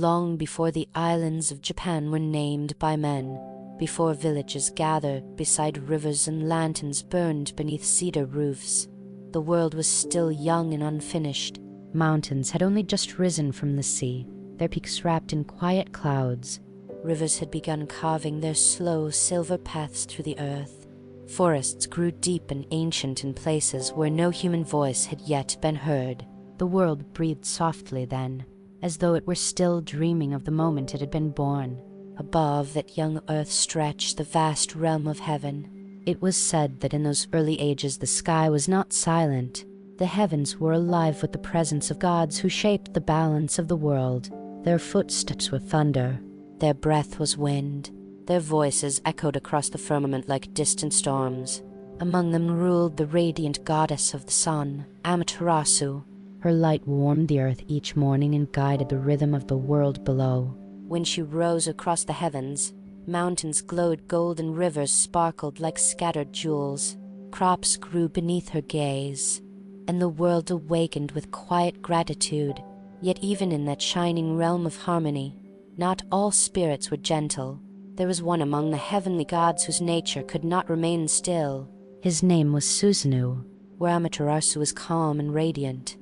long before the islands of Japan were named by men, before villages gathered beside rivers and lanterns burned beneath cedar roofs. The world was still young and unfinished. Mountains had only just risen from the sea, their peaks wrapped in quiet clouds. Rivers had begun carving their slow silver paths through the earth. Forests grew deep and ancient in places where no human voice had yet been heard. The world breathed softly then, as though it were still dreaming of the moment it had been born. Above that young earth stretched the vast realm of heaven. It was said that in those early ages the sky was not silent. The heavens were alive with the presence of gods who shaped the balance of the world. Their footsteps were thunder. Their breath was wind. Their voices echoed across the firmament like distant storms. Among them ruled the radiant goddess of the sun, Amaterasu. Her light warmed the earth each morning and guided the rhythm of the world below. When she rose across the heavens, mountains glowed gold and rivers sparkled like scattered jewels. Crops grew beneath her gaze, and the world awakened with quiet gratitude. Yet even in that shining realm of harmony, not all spirits were gentle. There was one among the heavenly gods whose nature could not remain still. His name was Susanoo, where Amaterasu was calm and radiant.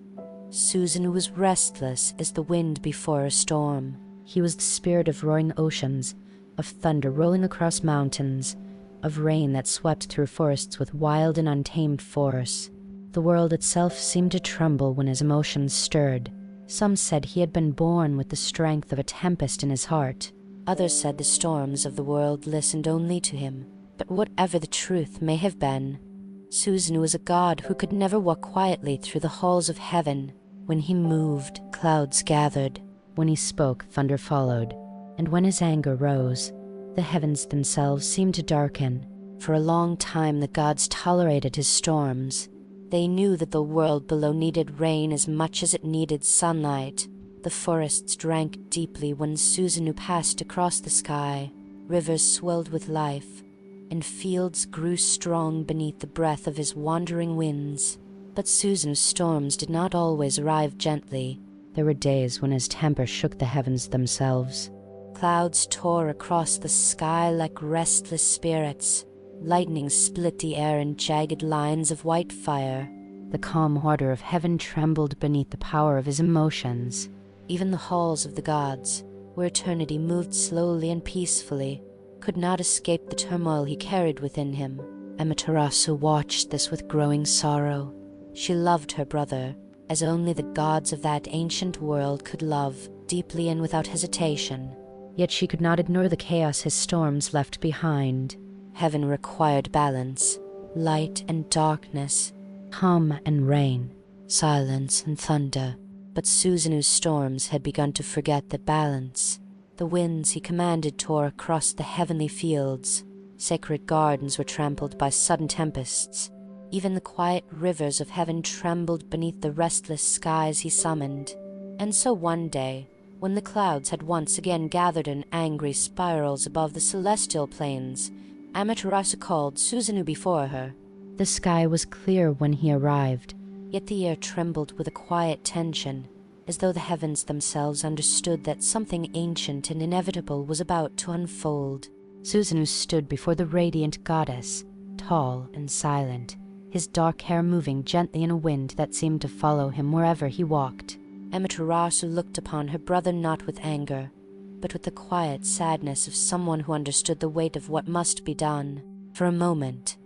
Susanoo was restless as the wind before a storm. He was the spirit of roaring oceans, of thunder rolling across mountains, of rain that swept through forests with wild and untamed force. The world itself seemed to tremble when his emotions stirred. Some said he had been born with the strength of a tempest in his heart. Others said the storms of the world listened only to him. But whatever the truth may have been, Susanoo was a god who could never walk quietly through the halls of heaven. When he moved, clouds gathered. When he spoke, thunder followed. And when his anger rose, the heavens themselves seemed to darken. For a long time the gods tolerated his storms. They knew that the world below needed rain as much as it needed sunlight. The forests drank deeply when Susanoo passed across the sky. Rivers swelled with life, and fields grew strong beneath the breath of his wandering winds. But Susanoo's storms did not always arrive gently. There were days when his temper shook the heavens themselves. Clouds tore across the sky like restless spirits. Lightning split the air in jagged lines of white fire. The calm order of heaven trembled beneath the power of his emotions. Even the halls of the gods, where eternity moved slowly and peacefully, could not escape the turmoil he carried within him. Amaterasu watched this with growing sorrow. She loved her brother, as only the gods of that ancient world could love, deeply and without hesitation. Yet she could not ignore the chaos his storms left behind. Heaven required balance, light and darkness, calm and rain, silence and thunder. But Susanoo's storms had begun to forget that balance. The winds he commanded tore across the heavenly fields. Sacred gardens were trampled by sudden tempests. Even the quiet rivers of heaven trembled beneath the restless skies he summoned. And so one day, when the clouds had once again gathered in angry spirals above the celestial plains, Amaterasu called Susanoo before her. The sky was clear when he arrived, yet the air trembled with a quiet tension, as though the heavens themselves understood that something ancient and inevitable was about to unfold. Susanoo stood before the radiant goddess, tall and silent, his dark hair moving gently in a wind that seemed to follow him wherever he walked. Amaterasu looked upon her brother not with anger, but with the quiet sadness of someone who understood the weight of what must be done. For a moment,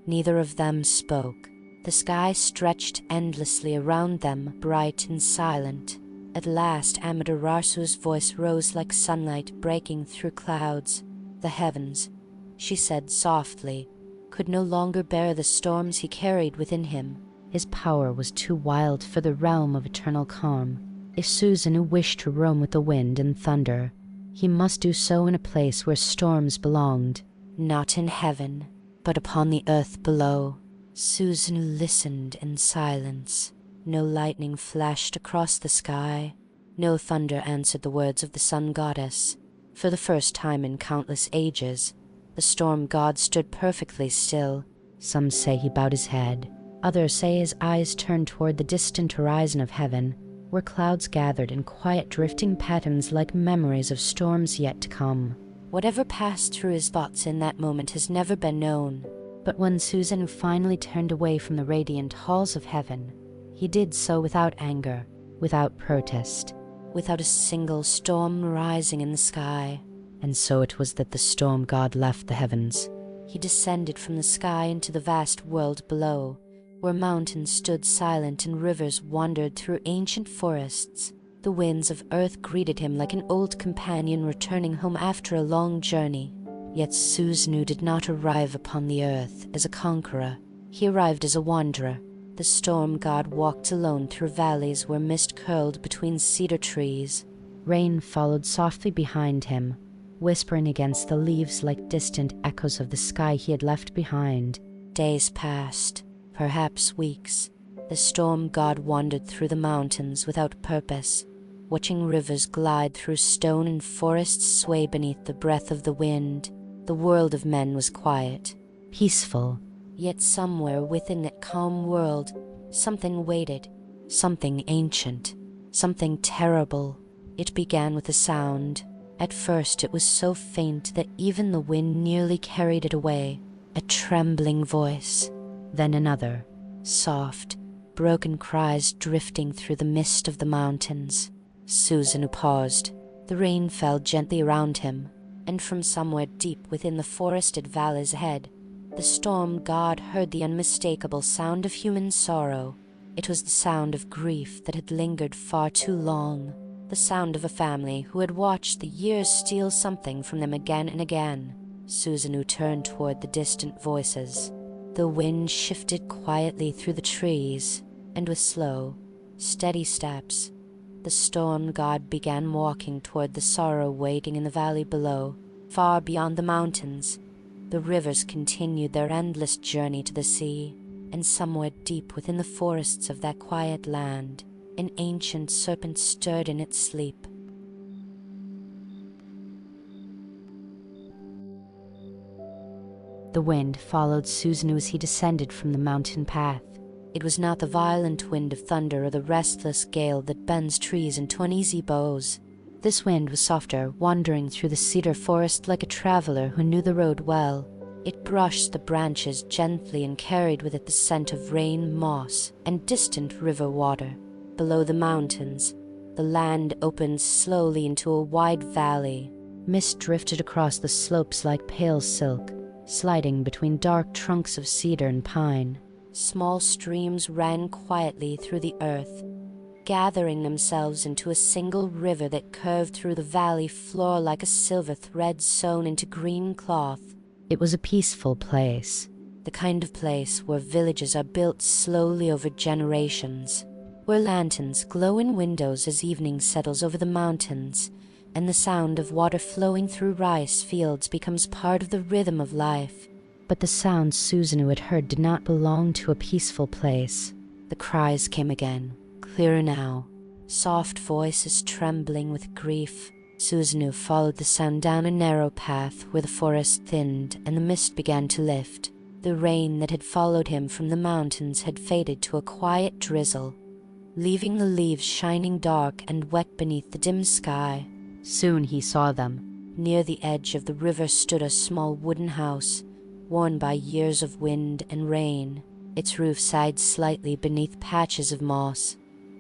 neither of them spoke. The sky stretched endlessly around them, bright and silent. At last Amaterasu's voice rose like sunlight breaking through clouds. The heavens, she said softly, could no longer bear the storms he carried within him. His power was too wild for the realm of eternal calm. If Susanoo wished to roam with the wind and thunder, he must do so in a place where storms belonged. Not in heaven, but upon the earth below. Susanoo listened in silence. No lightning flashed across the sky. No thunder answered the words of the sun goddess. For the first time in countless ages, the storm god stood perfectly still. Some say he bowed his head. Others say his eyes turned toward the distant horizon of heaven, where clouds gathered in quiet drifting patterns like memories of storms yet to come. Whatever passed through his thoughts in that moment has never been known. But when Susanoo finally turned away from the radiant halls of heaven, he did so without anger, without protest, without a single storm rising in the sky. And so it was that the storm god left the heavens. He descended from the sky into the vast world below, where mountains stood silent and rivers wandered through ancient forests. The winds of earth greeted him like an old companion returning home after a long journey. Yet Susanoo did not arrive upon the earth as a conqueror. He arrived as a wanderer. The storm god walked alone through valleys where mist curled between cedar trees. Rain followed softly behind him, whispering against the leaves like distant echoes of the sky he had left behind. Days passed, perhaps weeks. The storm god wandered through the mountains without purpose, watching rivers glide through stone and forests sway beneath the breath of the wind. The world of men was quiet, peaceful, yet somewhere within that calm world, something waited, something ancient, something terrible. It began with a sound. At first it was so faint that even the wind nearly carried it away, a trembling voice. Then another, soft, broken cries drifting through the mist of the mountains. Susanoo paused. The rain fell gently around him, and from somewhere deep within the forested valleys ahead, the storm god heard the unmistakable sound of human sorrow. It was the sound of grief that had lingered far too long, the sound of a family who had watched the years steal something from them again and again. Susanoo turned toward the distant voices. The wind shifted quietly through the trees, and with slow, steady steps, the storm god began walking toward the sorrow waiting in the valley below. Far beyond the mountains, the rivers continued their endless journey to the sea, and somewhere deep within the forests of that quiet land, an ancient serpent stirred in its sleep. The wind followed Susanoo as he descended from the mountain path. It was not the violent wind of thunder or the restless gale that bends trees into uneasy bows. This wind was softer, wandering through the cedar forest like a traveler who knew the road well. It brushed the branches gently and carried with it the scent of rain, moss, and distant river water. Below the mountains, the land opened slowly into a wide valley. Mist drifted across the slopes like pale silk, sliding between dark trunks of cedar and pine. Small streams ran quietly through the earth, gathering themselves into a single river that curved through the valley floor like a silver thread sewn into green cloth. It was a peaceful place, the kind of place where villages are built slowly over generations, where lanterns glow in windows as evening settles over the mountains, and the sound of water flowing through rice fields becomes part of the rhythm of life. But the sounds Susanoo had heard did not belong to a peaceful place. The cries came again, clearer now, soft voices trembling with grief. Susanoo followed the sound down a narrow path where the forest thinned and the mist began to lift. The rain that had followed him from the mountains had faded to a quiet drizzle, leaving the leaves shining dark and wet beneath the dim sky. Soon he saw them. Near the edge of the river stood a small wooden house, worn by years of wind and rain. Its roof sighed slightly beneath patches of moss,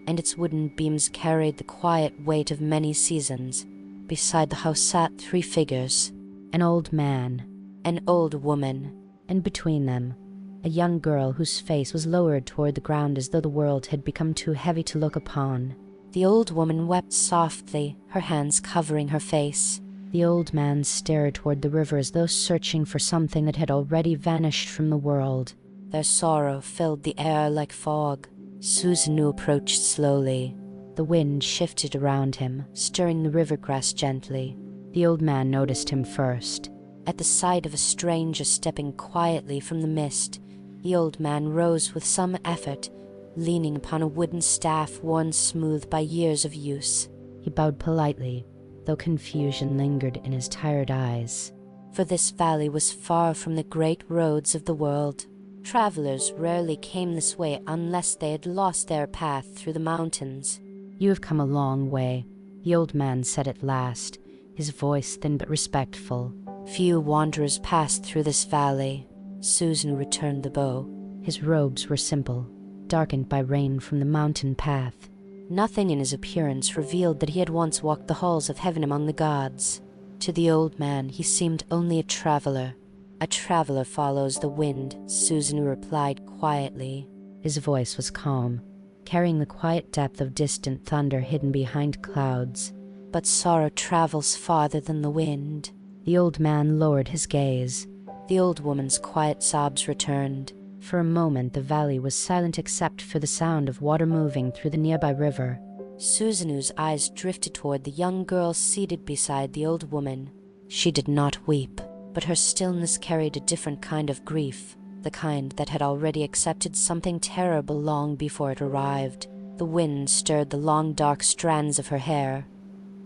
and its wooden beams carried the quiet weight of many seasons. Beside the house sat 3 figures, an old man, an old woman, and between them, a young girl whose face was lowered toward the ground as though the world had become too heavy to look upon. The old woman wept softly, her hands covering her face. The old man stared toward the river as though searching for something that had already vanished from the world. Their sorrow filled the air like fog. Susanoo approached slowly. The wind shifted around him, stirring the river grass gently. The old man noticed him first. At the sight of a stranger stepping quietly from the mist, the old man rose with some effort, leaning upon a wooden staff worn smooth by years of use. He bowed politely, though confusion lingered in his tired eyes. For this valley was far from the great roads of the world. Travelers rarely came this way unless they had lost their path through the mountains. "You have come a long way," the old man said at last, his voice thin but respectful. "Few wanderers pass through this valley." Susanoo returned the bow. His robes were simple, darkened by rain from the mountain path. Nothing in his appearance revealed that he had once walked the halls of heaven among the gods. To the old man he seemed only a traveler. "A traveler follows the wind," Susanoo replied quietly. His voice was calm, carrying the quiet depth of distant thunder hidden behind clouds. "But sorrow travels farther than the wind." The old man lowered his gaze. The old woman's quiet sobs returned. For a moment the valley was silent except for the sound of water moving through the nearby river. Susanoo's eyes drifted toward the young girl seated beside the old woman. She did not weep, but her stillness carried a different kind of grief, the kind that had already accepted something terrible long before it arrived. The wind stirred the long dark strands of her hair,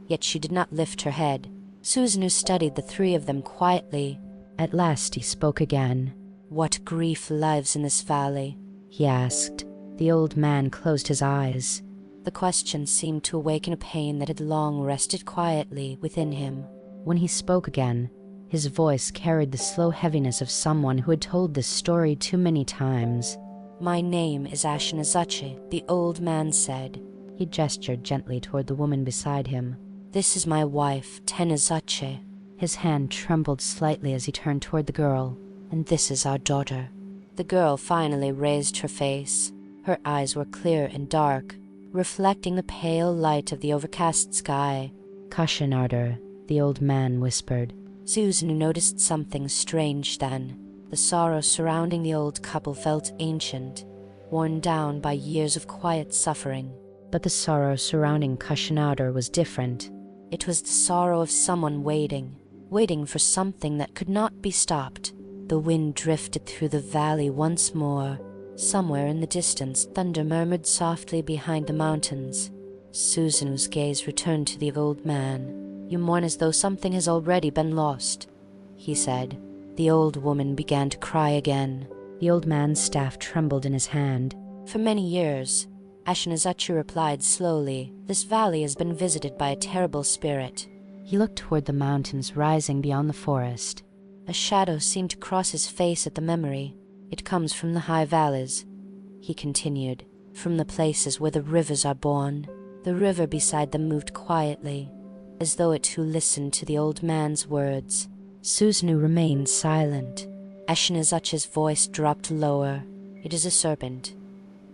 yet she did not lift her head. Susanoo studied the three of them quietly. At last he spoke again. "What grief lives in this valley?" he asked. The old man closed his eyes. The question seemed to awaken a pain that had long rested quietly within him. When he spoke again, his voice carried the slow heaviness of someone who had told this story too many times. "My name is Ashinazachi," the old man said. He gestured gently toward the woman beside him. "This is my wife, Tenazachi." His hand trembled slightly as he turned toward the girl. "And this is our daughter." The girl finally raised her face. Her eyes were clear and dark, reflecting the pale light of the overcast sky. "Kusanagi," the old man whispered. Susanoo noticed something strange then. The sorrow surrounding the old couple felt ancient, worn down by years of quiet suffering. But the sorrow surrounding Kusanagi was different. It was the sorrow of someone waiting for something that could not be stopped. The wind drifted through the valley once more. Somewhere in the distance, thunder murmured softly behind the mountains. Susanoo's gaze returned to the old man. "You mourn as though something has already been lost," he said. The old woman began to cry again. The old man's staff trembled in his hand. "For many years," Ashinazachi replied slowly, "this valley has been visited by a terrible spirit." He looked toward the mountains rising beyond the forest. A shadow seemed to cross his face at the memory. "It comes from the high valleys," he continued, "from the places where the rivers are born." The river beside them moved quietly, as though it too listened to the old man's words. Susanoo remained silent. Ashinazachi's voice dropped lower. "It is a serpent,"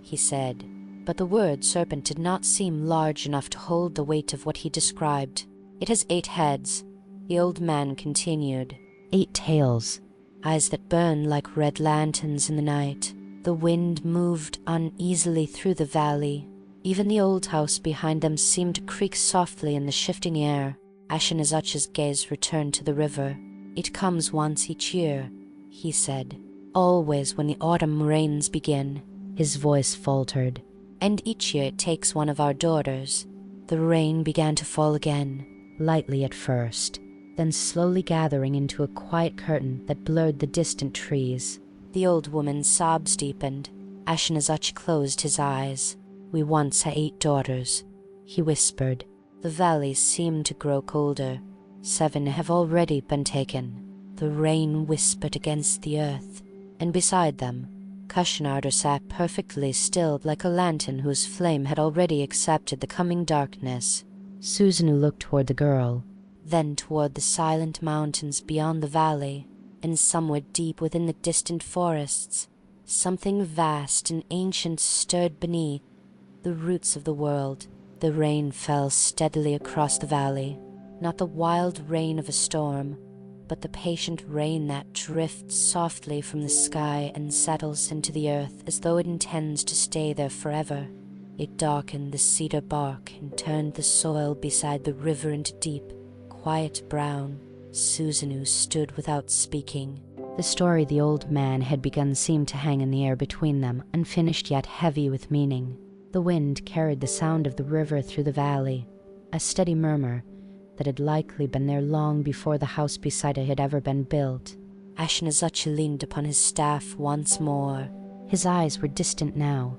he said, but the word serpent did not seem large enough to hold the weight of what he described. "It has 8 heads," the old man continued. 8 tails, eyes that burn like red lanterns in the night. The wind moved uneasily through the valley. Even the old house behind them seemed to creak softly in the shifting air. Ashinazachi's gaze returned to the river. "It comes once each year," he said. "Always when the autumn rains begin." His voice faltered. "And each year it takes one of our daughters." The rain began to fall again, lightly at first, then slowly gathering into a quiet curtain that blurred the distant trees. The old woman's sobs deepened. Ashinazachi closed his eyes. "We once had 8 daughters," he whispered. "The valleys seem to grow colder. 7 have already been taken." The rain whispered against the earth, and beside them, Kusanagi sat perfectly still like a lantern whose flame had already accepted the coming darkness. Susanoo looked toward the girl, then toward the silent mountains beyond the valley, and somewhere deep within the distant forests, something vast and ancient stirred beneath, the roots of the world. The rain fell steadily across the valley, not the wild rain of a storm, but the patient rain that drifts softly from the sky and settles into the earth as though it intends to stay there forever. It darkened the cedar bark and turned the soil beside the river into deep, quiet brown. Susanoo stood without speaking. The story the old man had begun seemed to hang in the air between them, unfinished yet heavy with meaning. The wind carried the sound of the river through the valley, a steady murmur that had likely been there long before the house beside it had ever been built. Ashinazachi leaned upon his staff once more. His eyes were distant now,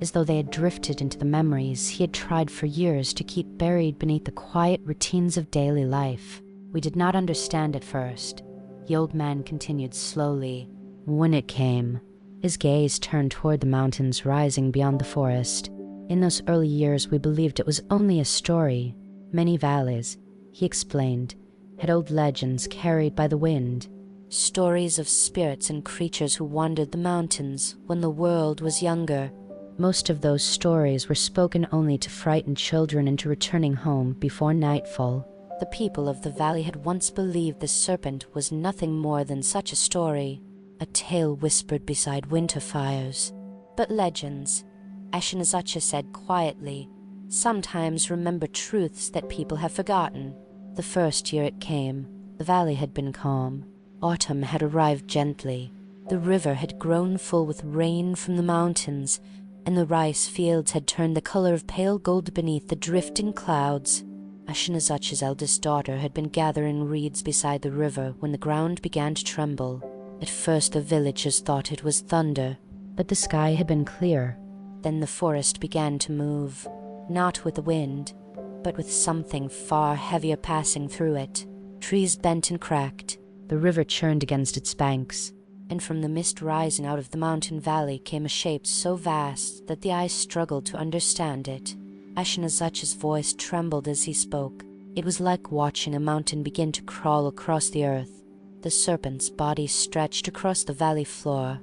as though they had drifted into the memories he had tried for years to keep buried beneath the quiet routines of daily life. We did not understand at first. The old man continued slowly. When it came, his gaze turned toward the mountains rising beyond the forest. In those early years, we believed it was only a story. Many valleys, he explained, had old legends carried by the wind. Stories of spirits and creatures who wandered the mountains when the world was younger. Most of those stories were spoken only to frighten children into returning home before nightfall. The people of the valley had once believed the serpent was nothing more than such a story, a tale whispered beside winter fires. But legends, Ashinazachi said quietly, sometimes remember truths that people have forgotten. The first year it came, the valley had been calm. Autumn had arrived gently. The river had grown full with rain from the mountains, and the rice fields had turned the color of pale gold beneath the drifting clouds. Ashinazachi's eldest daughter had been gathering reeds beside the river when the ground began to tremble. At first the villagers thought it was thunder, but the sky had been clear. Then the forest began to move, not with the wind, but with something far heavier passing through it. Trees bent and cracked, the river churned against its banks, and from the mist rising out of the mountain valley came a shape so vast that the eyes struggled to understand it. Ashinazachi's voice trembled as he spoke. It was like watching a mountain begin to crawl across the earth. The serpent's body stretched across the valley floor,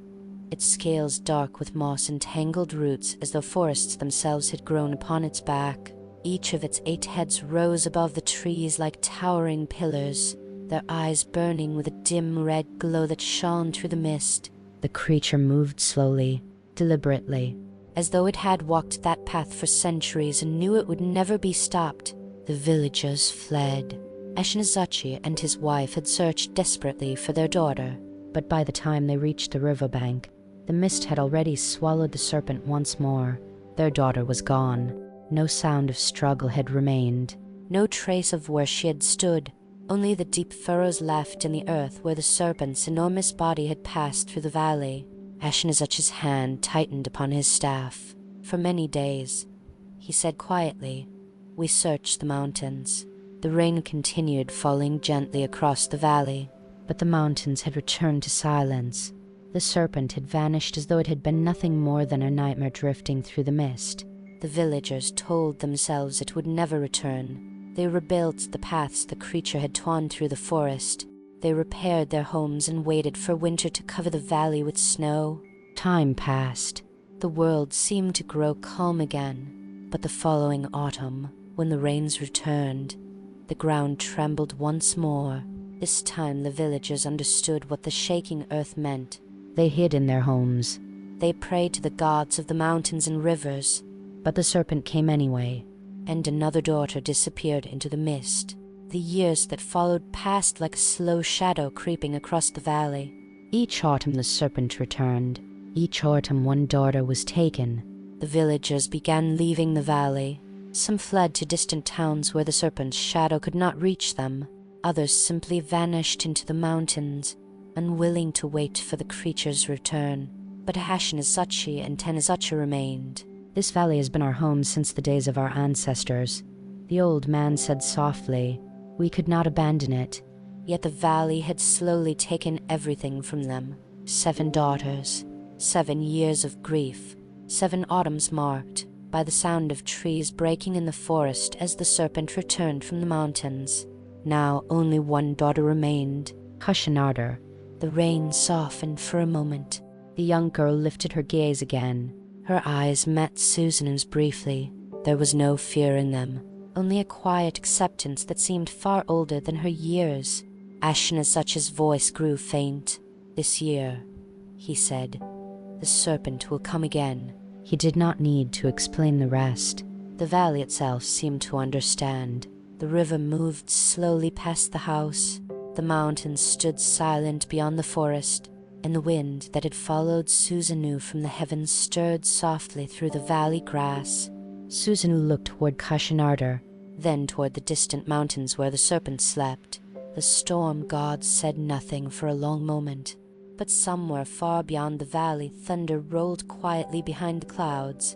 its scales dark with moss and tangled roots as though forests themselves had grown upon its back. Each of its 8 heads rose above the trees like towering pillars, their eyes burning with a dim red glow that shone through the mist. The creature moved slowly, deliberately, as though it had walked that path for centuries and knew it would never be stopped. The villagers fled. Ashinazachi and his wife had searched desperately for their daughter, but by the time they reached the riverbank, the mist had already swallowed the serpent once more. Their daughter was gone. No sound of struggle had remained, no trace of where she had stood, only the deep furrows left in the earth where the serpent's enormous body had passed through the valley. Ashinazachi's hand tightened upon his staff. For many days, he said quietly, we searched the mountains. The rain continued falling gently across the valley, but the mountains had returned to silence. The serpent had vanished as though it had been nothing more than a nightmare drifting through the mist. The villagers told themselves it would never return. They rebuilt the paths the creature had torn through the forest. They repaired their homes and waited for winter to cover the valley with snow. Time passed. The world seemed to grow calm again. But the following autumn, when the rains returned, the ground trembled once more. This time the villagers understood what the shaking earth meant. They hid in their homes. They prayed to the gods of the mountains and rivers. But the serpent came anyway, and another daughter disappeared into the mist. The years that followed passed like a slow shadow creeping across the valley. Each autumn the serpent returned. Each autumn one daughter was taken. The villagers began leaving the valley. Some fled to distant towns where the serpent's shadow could not reach them. Others simply vanished into the mountains, unwilling to wait for the creature's return. But Ashinazachi and Tenazachi remained. This valley has been our home since the days of our ancestors, the old man said softly. We could not abandon it. Yet the valley had slowly taken everything from them. 7 daughters, 7 years of grief, 7 autumns marked by the sound of trees breaking in the forest as the serpent returned from the mountains. Now only one daughter remained, Kusanagi. The rain softened for a moment. The young girl lifted her gaze again. Her eyes met Susanoo's briefly. There was no fear in them, only a quiet acceptance that seemed far older than her years. Ashinazachi's voice grew faint. This year, he said, the serpent will come again. He did not need to explain the rest. The valley itself seemed to understand. The river moved slowly past the house. The mountains stood silent beyond the forest, and the wind that had followed Susanoo from the heavens stirred softly through the valley grass. Susanoo looked toward Kusanagi, then toward the distant mountains where the serpent slept. The storm gods said nothing for a long moment, but somewhere far beyond the valley thunder rolled quietly behind the clouds.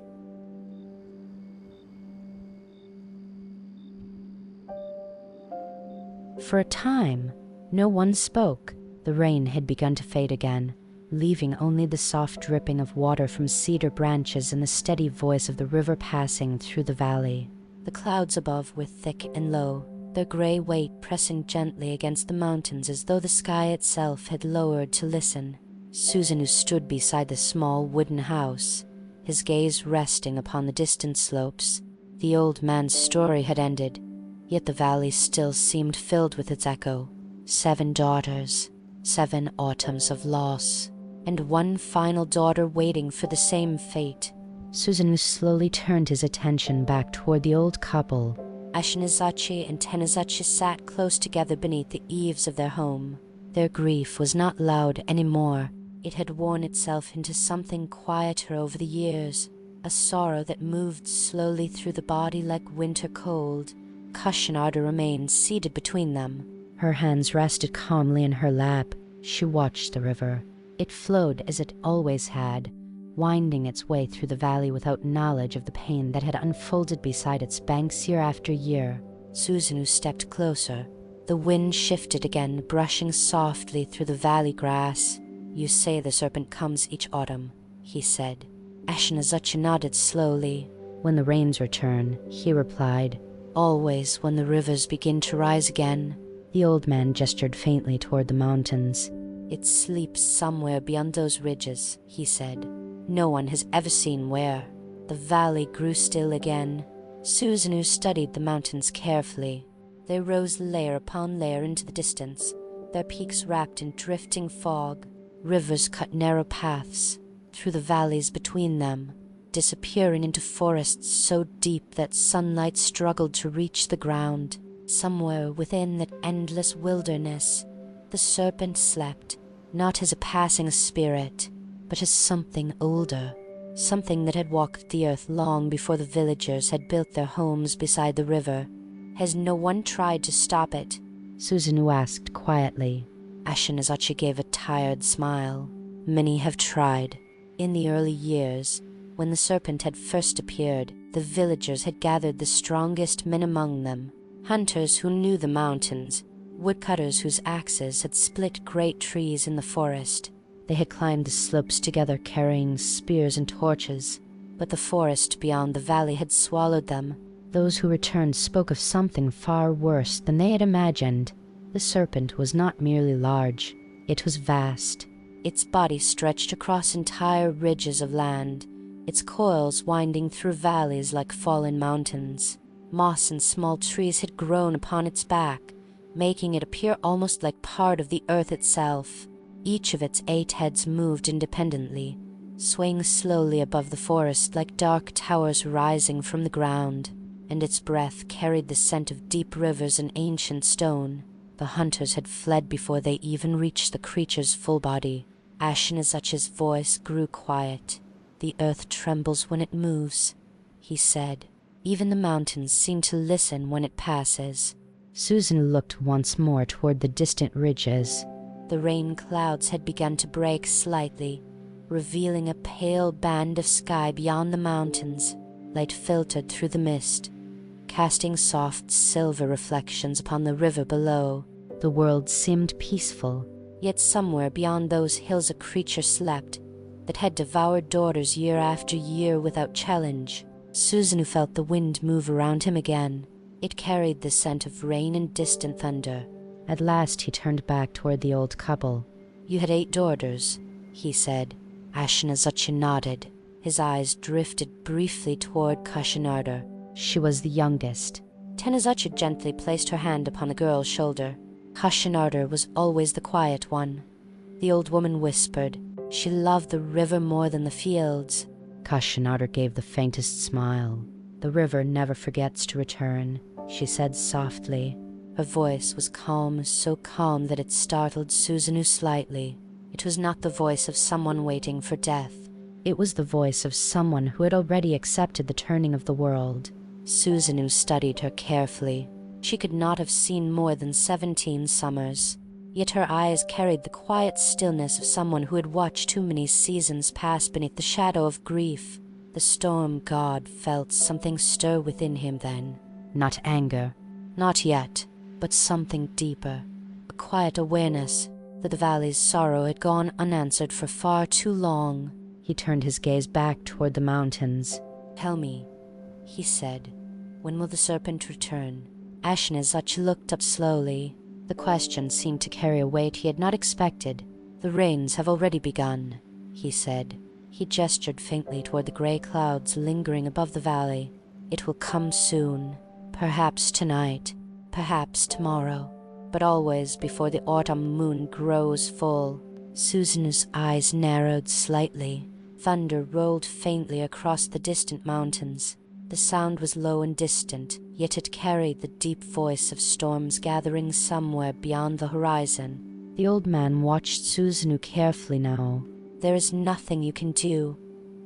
For a time, no one spoke. The rain had begun to fade again, leaving only the soft dripping of water from cedar branches and the steady voice of the river passing through the valley. The clouds above were thick and low, their grey weight pressing gently against the mountains as though the sky itself had lowered to listen. Susanoo stood beside the small wooden house, his gaze resting upon the distant slopes. The old man's story had ended, yet the valley still seemed filled with its echo. 7 daughters, 7 autumns of loss, and one final daughter waiting for the same fate. Susanoo slowly turned his attention back toward the old couple. Ashinazachi and Tenazachi sat close together beneath the eaves of their home. Their grief was not loud anymore. It had worn itself into something quieter over the years, a sorrow that moved slowly through the body like winter cold. Kusanagi remained seated between them. Her hands rested calmly in her lap. She watched the river. It flowed as it always had, winding its way through the valley without knowledge of the pain that had unfolded beside its banks year after year. Susanoo stepped closer. The wind shifted again, brushing softly through the valley grass. "You say the serpent comes each autumn," he said. Ashinazachi nodded slowly. "When the rains return," he replied. "Always when the rivers begin to rise again." The old man gestured faintly toward the mountains. "It sleeps somewhere beyond those ridges," he said. "No one has ever seen where." The valley grew still again. Susanoo studied the mountains carefully. They rose layer upon layer into the distance, their peaks wrapped in drifting fog. Rivers cut narrow paths through the valleys between them, disappearing into forests so deep that sunlight struggled to reach the ground. Somewhere within that endless wilderness, the serpent slept, not as a passing spirit, but as something older, something that had walked the earth long before the villagers had built their homes beside the river. "Has no one tried to stop it?" Susanoo asked quietly. Ashinazachi gave a tired smile. "Many have tried. In the early years, when the serpent had first appeared, the villagers had gathered the strongest men among them, hunters who knew the mountains, woodcutters whose axes had split great trees in the forest. They had climbed the slopes together carrying spears and torches, but the forest beyond the valley had swallowed them. Those who returned spoke of something far worse than they had imagined. The serpent was not merely large, it was vast. Its body stretched across entire ridges of land, its coils winding through valleys like fallen mountains. Moss and small trees had grown upon its back, making it appear almost like part of the earth itself. Each of its 8 heads moved independently, swaying slowly above the forest like dark towers rising from the ground, and its breath carried the scent of deep rivers and ancient stone. The hunters had fled before they even reached the creature's full body. Ashinazachi's voice grew quiet. "The earth trembles when it moves," he said. "Even the mountains seem to listen when it passes." Susan looked once more toward the distant ridges. The rain clouds had begun to break slightly, revealing a pale band of sky beyond the mountains. Light filtered through the mist, casting soft silver reflections upon the river below. The world seemed peaceful, yet somewhere beyond those hills a creature slept that had devoured daughters year after year without challenge. Susanoo felt the wind move around him again. It carried the scent of rain and distant thunder. At last he turned back toward the old couple. "You had 8 daughters," he said. Ashinazachi nodded. His eyes drifted briefly toward Kusanagi. She was the youngest. Tenazachi gently placed her hand upon the girl's shoulder. Kusanagi was always the quiet one. The old woman whispered, "She loved the river more than the fields." Kusanagi gave the faintest smile. "The river never forgets to return," she said softly. Her voice was calm, so calm that it startled Susanoo slightly. It was not the voice of someone waiting for death. It was the voice of someone who had already accepted the turning of the world. Susanoo studied her carefully. She could not have seen more than 17 summers, yet her eyes carried the quiet stillness of someone who had watched too many seasons pass beneath the shadow of grief. The storm god felt something stir within him then. Not anger. Not yet. but something deeper, a quiet awareness that the valley's sorrow had gone unanswered for far too long. He turned his gaze back toward the mountains. "Tell me," he said, "when will the serpent return?" Ashinazachi looked up slowly. The question seemed to carry a weight he had not expected. "The rains have already begun," he said. He gestured faintly toward the gray clouds lingering above the valley. "It will come soon, perhaps tonight, perhaps tomorrow, but always before the autumn moon grows full." Susanoo's eyes narrowed slightly. Thunder rolled faintly across the distant mountains. The sound was low and distant, yet it carried the deep voice of storms gathering somewhere beyond the horizon. The old man watched Susanoo carefully now. "There is nothing you can do,"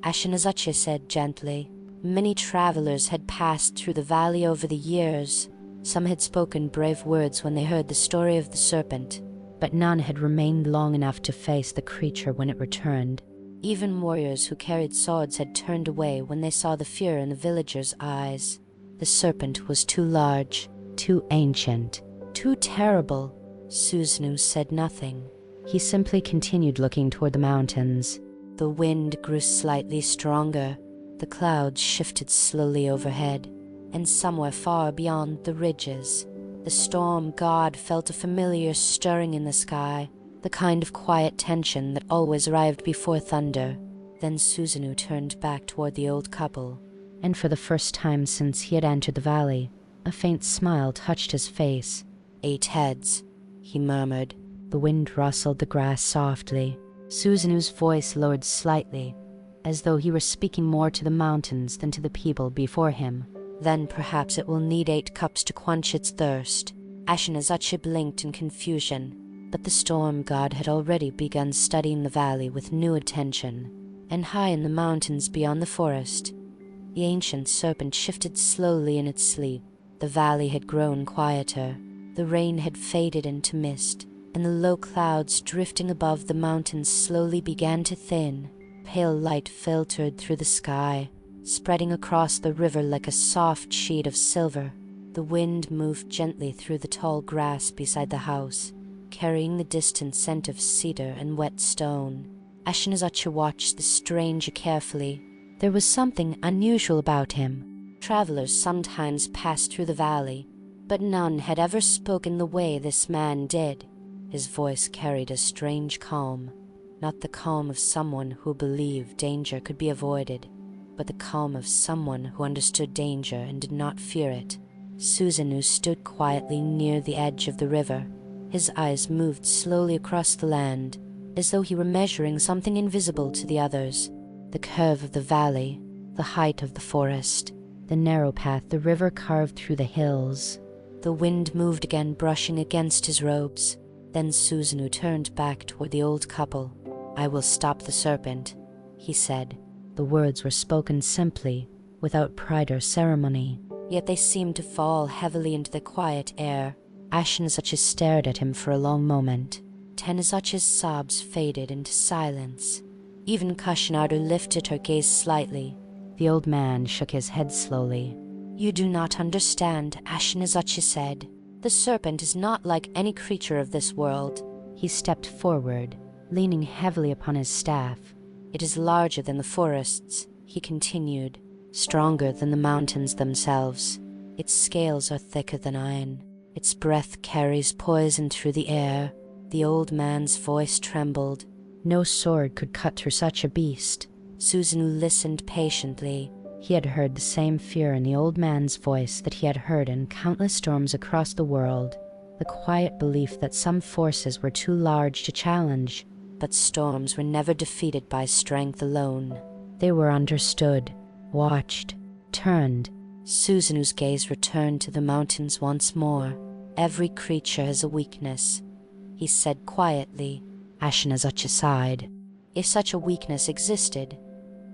Ashinazachi said gently. Many travelers had passed through the valley over the years. Some had spoken brave words when they heard the story of the serpent, but none had remained long enough to face the creature when it returned. Even warriors who carried swords had turned away when they saw the fear in the villagers' eyes. The serpent was too large, too ancient, too terrible. Susanoo said nothing. He simply continued looking toward the mountains. The wind grew slightly stronger. The clouds shifted slowly overhead, and somewhere far beyond the ridges, the storm god felt a familiar stirring in the sky, the kind of quiet tension that always arrived before thunder. Then Susanoo turned back toward the old couple, and for the first time since he had entered the valley, a faint smile touched his face. "8 heads," he murmured. The wind rustled the grass softly. Susanoo's voice lowered slightly, as though he were speaking more to the mountains than to the people before him. "Then perhaps it will need 8 cups to quench its thirst." Ashinazachi blinked in confusion, but the storm god had already begun studying the valley with new attention. And high in the mountains beyond the forest, the ancient serpent shifted slowly in its sleep. The valley had grown quieter. The rain had faded into mist, and the low clouds drifting above the mountains slowly began to thin. Pale light filtered through the sky, spreading across the river like a soft sheet of silver. The wind moved gently through the tall grass beside the house, carrying the distant scent of cedar and wet stone. Ashinazachi watched the stranger carefully. There was something unusual about him. Travelers sometimes passed through the valley, but none had ever spoken the way this man did. His voice carried a strange calm, not the calm of someone who believed danger could be avoided, but the calm of someone who understood danger and did not fear it. Susanoo stood quietly near the edge of the river. His eyes moved slowly across the land, as though he were measuring something invisible to the others. The curve of the valley, the height of the forest, the narrow path the river carved through the hills. The wind moved again, brushing against his robes. Then Susanoo turned back toward the old couple. "I will stop the serpent," he said. The words were spoken simply, without pride or ceremony, yet they seemed to fall heavily into the quiet air. Ashinazachi stared at him for a long moment. Tanizachi's sobs faded into silence. Even Kusanagi lifted her gaze slightly. The old man shook his head slowly. "You do not understand," Ashinazachi said. "The serpent is not like any creature of this world." He stepped forward, leaning heavily upon his staff. "It is larger than the forests," he continued, "stronger than the mountains themselves. Its scales are thicker than iron. Its breath carries poison through the air." The old man's voice trembled. No sword could cut through such a beast. Susanoo listened patiently. He had heard the same fear in the old man's voice that he had heard in countless storms across the world, the quiet belief that some forces were too large to challenge. But storms were never defeated by strength alone. They were understood, watched, turned. Susanoo's gaze returned to the mountains once more. "Every creature has a weakness," he said quietly. Ashinazachi sighed. "If such a weakness existed,"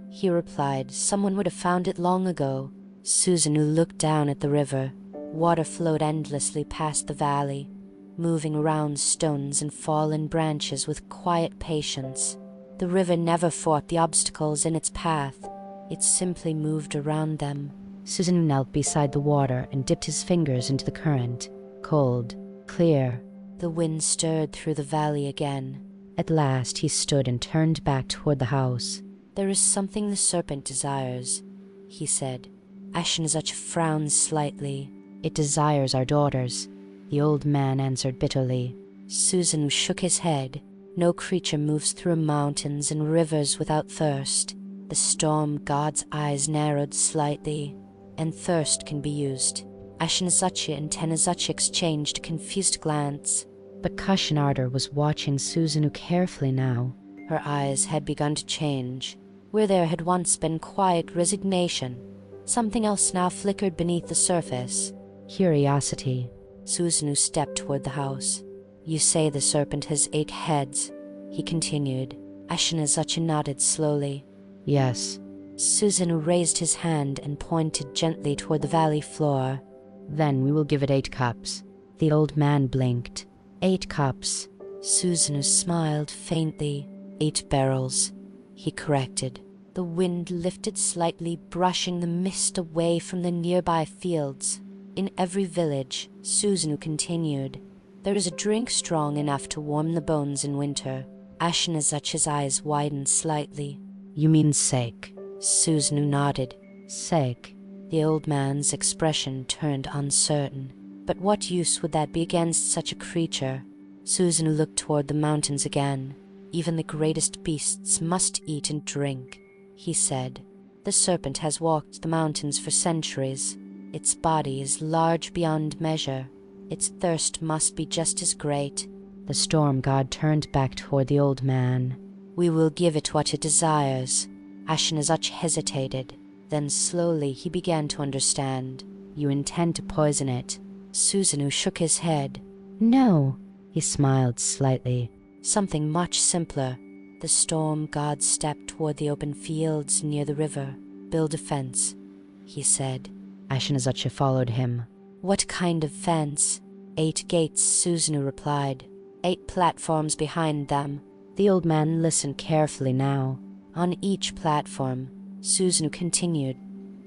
he replied, "someone would have found it long ago." Susanoo looked down at the river. Water flowed endlessly past the valley, moving around stones and fallen branches with quiet patience. The river never fought the obstacles in its path. It simply moved around them. Susanoo knelt beside the water and dipped his fingers into the current. cold, clear. The wind stirred through the valley again. At last he stood and turned back toward the house. "There is something the serpent desires," he said. Ashinazachi frowned slightly. "It desires our daughters," the old man answered bitterly. Susanoo shook his head. "No creature moves through mountains and rivers without thirst." The storm god's eyes narrowed slightly. "And thirst can be used." Ashinazachi and Tenazachi exchanged a confused glance. But Kushinarder was watching Susanoo carefully now. Her eyes had begun to change. Where there had once been quiet resignation, something else now flickered beneath the surface. Curiosity. Susanoo stepped toward the house. "You say the serpent has 8 heads," he continued. Ashinazachi nodded slowly. "Yes." Susanoo raised his hand and pointed gently toward the valley floor. "Then we will give it 8 cups." The old man blinked. 8 cups. Susanoo smiled faintly. 8 barrels, he corrected. The wind lifted slightly, brushing the mist away from the nearby fields. "In every village," Susanoo continued, "there is a drink strong enough to warm the bones in winter." Ashinazachi's eyes widened slightly. "You mean sake?" Susanoo nodded. "Sake." The old man's expression turned uncertain. But what use would that be against such a creature? Susanoo looked toward the mountains again. "Even the greatest beasts must eat and drink," he said. "The serpent has walked the mountains for centuries. Its body is large beyond measure. Its thirst must be just as great." The storm god turned back toward the old man. "We will give it what it desires." Ashinazachi hesitated. Then slowly he began to understand. "You intend to poison it?" Susanoo shook his head. "No." He smiled slightly. "Something much simpler." The storm god stepped toward the open fields near the river. "Build a fence," he said. Ashinazachi followed him. "What kind of fence?" 8 gates, Susanoo replied. 8 platforms behind them. The old man listened carefully now. "On each platform," Susanoo continued,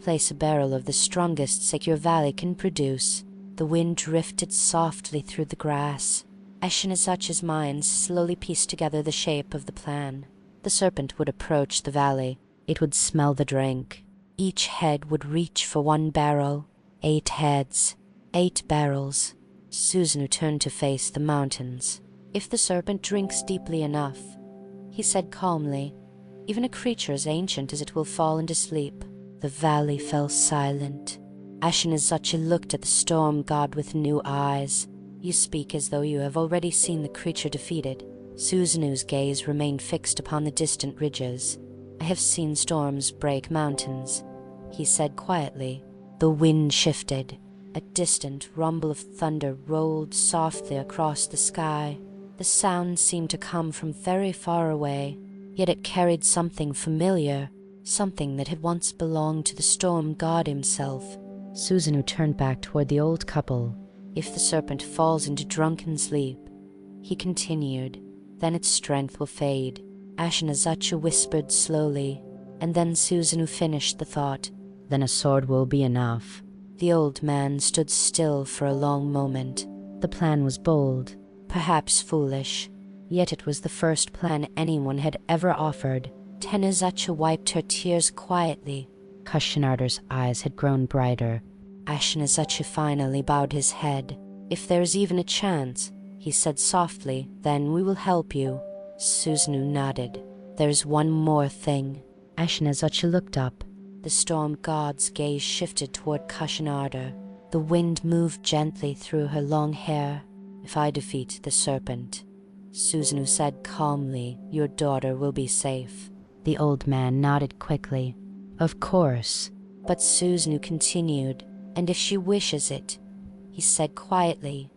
"place a barrel of the strongest sake your valley can produce." The wind drifted softly through the grass. Ashinazachi's mind slowly pieced together the shape of the plan. The serpent would approach the valley. It would smell the drink. Each head would reach for 1 barrel. 8 heads. 8 barrels. Susanoo turned to face the mountains. "If the serpent drinks deeply enough," he said calmly, "even a creature as ancient as it will fall into sleep." The valley fell silent. Ashinazachi looked at the storm god with new eyes. "You speak as though you have already seen the creature defeated." Susanoo's gaze remained fixed upon the distant ridges. "I have seen storms break mountains," he said quietly. The wind shifted. A distant rumble of thunder rolled softly across the sky. The sound seemed to come from very far away, yet it carried something familiar, something that had once belonged to the storm god himself. Susanoo turned back toward the old couple. "If the serpent falls into drunken sleep," he continued, "then its strength will fade." Ashinazachi whispered slowly, and then Susanoo finished the thought. "Then a sword will be enough." The old man stood still for a long moment. The plan was bold, perhaps foolish, yet it was the first plan anyone had ever offered. Tenazachi wiped her tears quietly. Kushinarder's eyes had grown brighter. Ashinazachi finally bowed his head. "If there is even a chance," he said softly, "then we will help you." Susanoo nodded. "There is one more thing." Ashinazachi looked up. The storm god's gaze shifted toward Kushinarder. The wind moved gently through her long hair. "If I defeat the serpent," Susanoo said calmly, "your daughter will be safe." The old man nodded quickly. "Of course." But Susanoo continued, "And if she wishes it," he said quietly,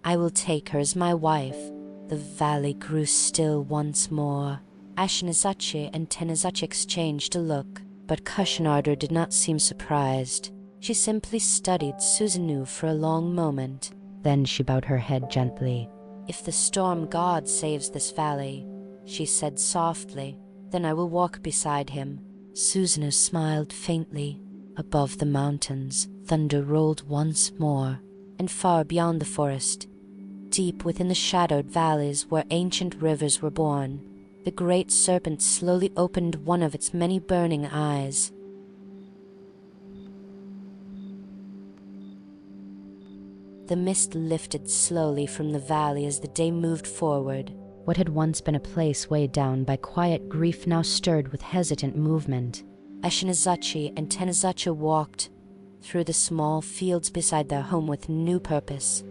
"I will take her as my wife." The valley grew still once more. Ashinazachi and Tenazachi exchanged a look, but Kushinarder did not seem surprised. She simply studied Susanoo for a long moment. Then she bowed her head gently. "If the storm god saves this valley," she said softly, "then I will walk beside him." Susanoo smiled faintly. Above the mountains, thunder rolled once more. and far beyond the forest, deep within the shadowed valleys where ancient rivers were born, the great serpent slowly opened one of its many burning eyes. The mist lifted slowly from the valley as the day moved forward. What had once been a place weighed down by quiet grief now stirred with hesitant movement. Ashinazachi and Tenazachi walked through the small fields beside their home with new purpose,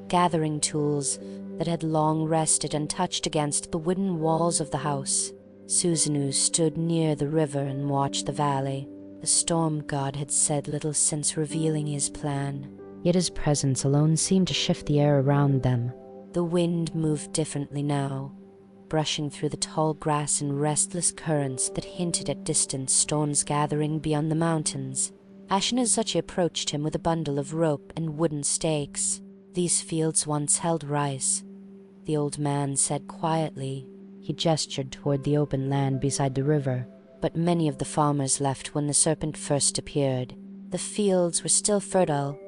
gathering tools that had long rested untouched against the wooden walls of the house. Susanoo stood near the river and watched the valley. The storm god had said little since revealing his plan, yet his presence alone seemed to shift the air around them. The wind moved differently now, brushing through the tall grass in restless currents that hinted at distant storms gathering beyond the mountains. Ashinazachi approached him with a bundle of rope and wooden stakes. "These fields once held rice," the old man said quietly. He gestured toward the open land beside the river. "But many of the farmers left when the serpent first appeared. The fields were still fertile,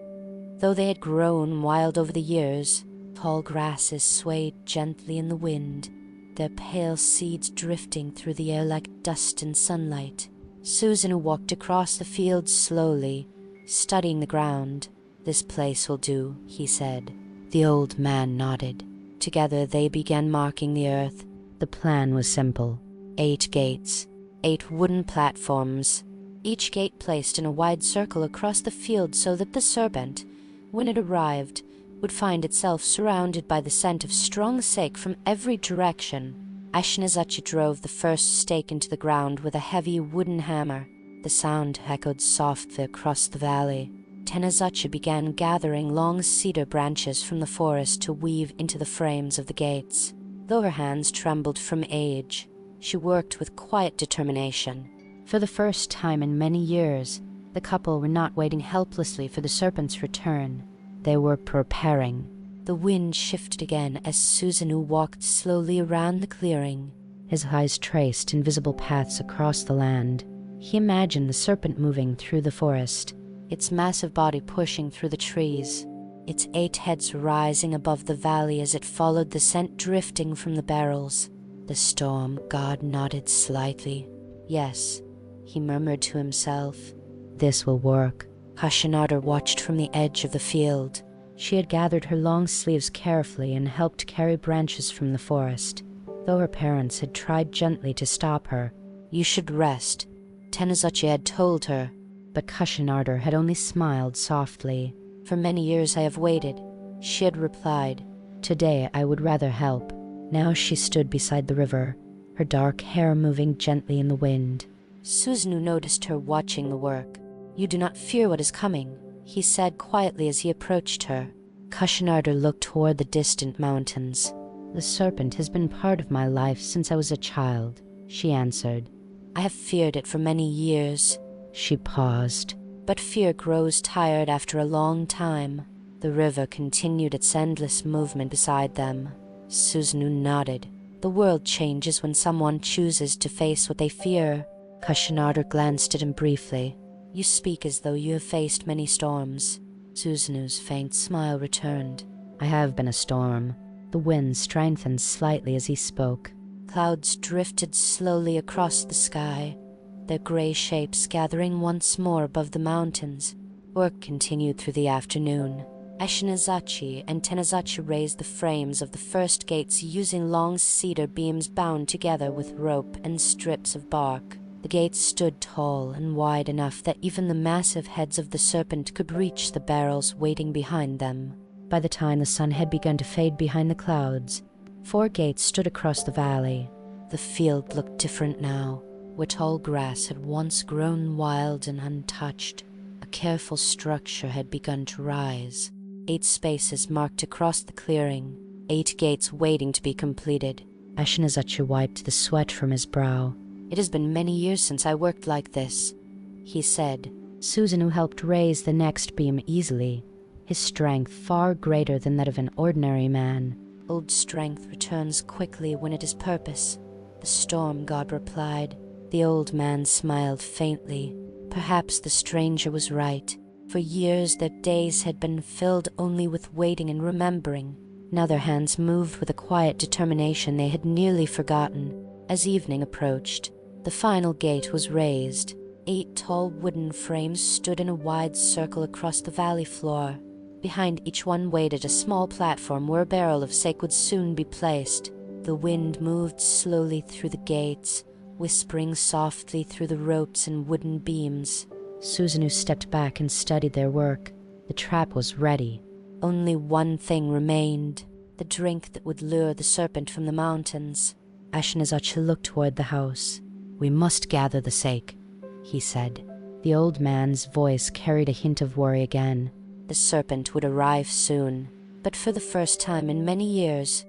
though they had grown wild over the years. Tall grasses swayed gently in the wind, their pale seeds drifting through the air like dust in sunlight." Susanoo walked across the fields slowly, studying the ground. "This place will do," he said. The old man nodded. Together they began marking the earth. The plan was simple. 8 gates, 8 wooden platforms, each gate placed in a wide circle across the field so that the serpent, when it arrived, would find itself surrounded by the scent of strong sake from every direction. Ashinazachi drove the first stake into the ground with a heavy wooden hammer. The sound echoed softly across the valley. Tenazachi began gathering long cedar branches from the forest to weave into the frames of the gates. Though her hands trembled from age, she worked with quiet determination. For the first time in many years, the couple were not waiting helplessly for the serpent's return. They were preparing. The wind shifted again as Susanoo walked slowly around the clearing. His eyes traced invisible paths across the land. He imagined the serpent moving through the forest, its massive body pushing through the trees, its 8 heads rising above the valley as it followed the scent drifting from the barrels. The storm god nodded slightly. "Yes," he murmured to himself. "This will work." Kashinada watched from the edge of the field. She had gathered her long sleeves carefully and helped carry branches from the forest, though her parents had tried gently to stop her. "You should rest," Tenazachi had told her. But Kashinada had only smiled softly. "For many years I have waited," she had replied. "Today I would rather help." Now she stood beside the river, her dark hair moving gently in the wind. Susanoo noticed her watching the work. "You do not fear what is coming," he said quietly as he approached her. Kashinada looked toward the distant mountains. "The serpent has been part of my life since I was a child," she answered. "I have feared it for many years." She paused. "But fear grows tired after a long time." The river continued its endless movement beside them. Susanoo nodded. "The world changes when someone chooses to face what they fear." Kashinada glanced at him briefly. "You speak as though you have faced many storms." Susanoo's faint smile returned. "I have been a storm." The wind strengthened slightly as he spoke. Clouds drifted slowly across the sky, their grey shapes gathering once more above the mountains. Work continued through the afternoon. Ashinazachi and Tenazachi raised the frames of the first gates using long cedar beams bound together with rope and strips of bark. The gates stood tall and wide enough that even the massive heads of the serpent could reach the barrels waiting behind them. By the time the sun had begun to fade behind the clouds, 4 gates stood across the valley. The field looked different now. Where tall grass had once grown wild and untouched, a careful structure had begun to rise. 8 spaces marked across the clearing, 8 gates waiting to be completed. Ashinazachi wiped the sweat from his brow. "It has been many years since I worked like this," he said. Susanoo helped raise the next beam easily, his strength far greater than that of an ordinary man. "Old strength returns quickly when it is purpose," the storm god replied. The old man smiled faintly. Perhaps the stranger was right. For years their days had been filled only with waiting and remembering. Now their hands moved with a quiet determination they had nearly forgotten. As evening approached, the final gate was raised. 8 tall wooden frames stood in a wide circle across the valley floor. Behind each one waited a small platform where a barrel of sake would soon be placed. The wind moved slowly through the gates, whispering softly through the ropes and wooden beams. Susanoo stepped back and studied their work. The trap was ready. Only one thing remained, the drink that would lure the serpent from the mountains. Ashinazachi looked toward the house. "We must gather the sake," he said. The old man's voice carried a hint of worry again. The serpent would arrive soon, but for the first time in many years,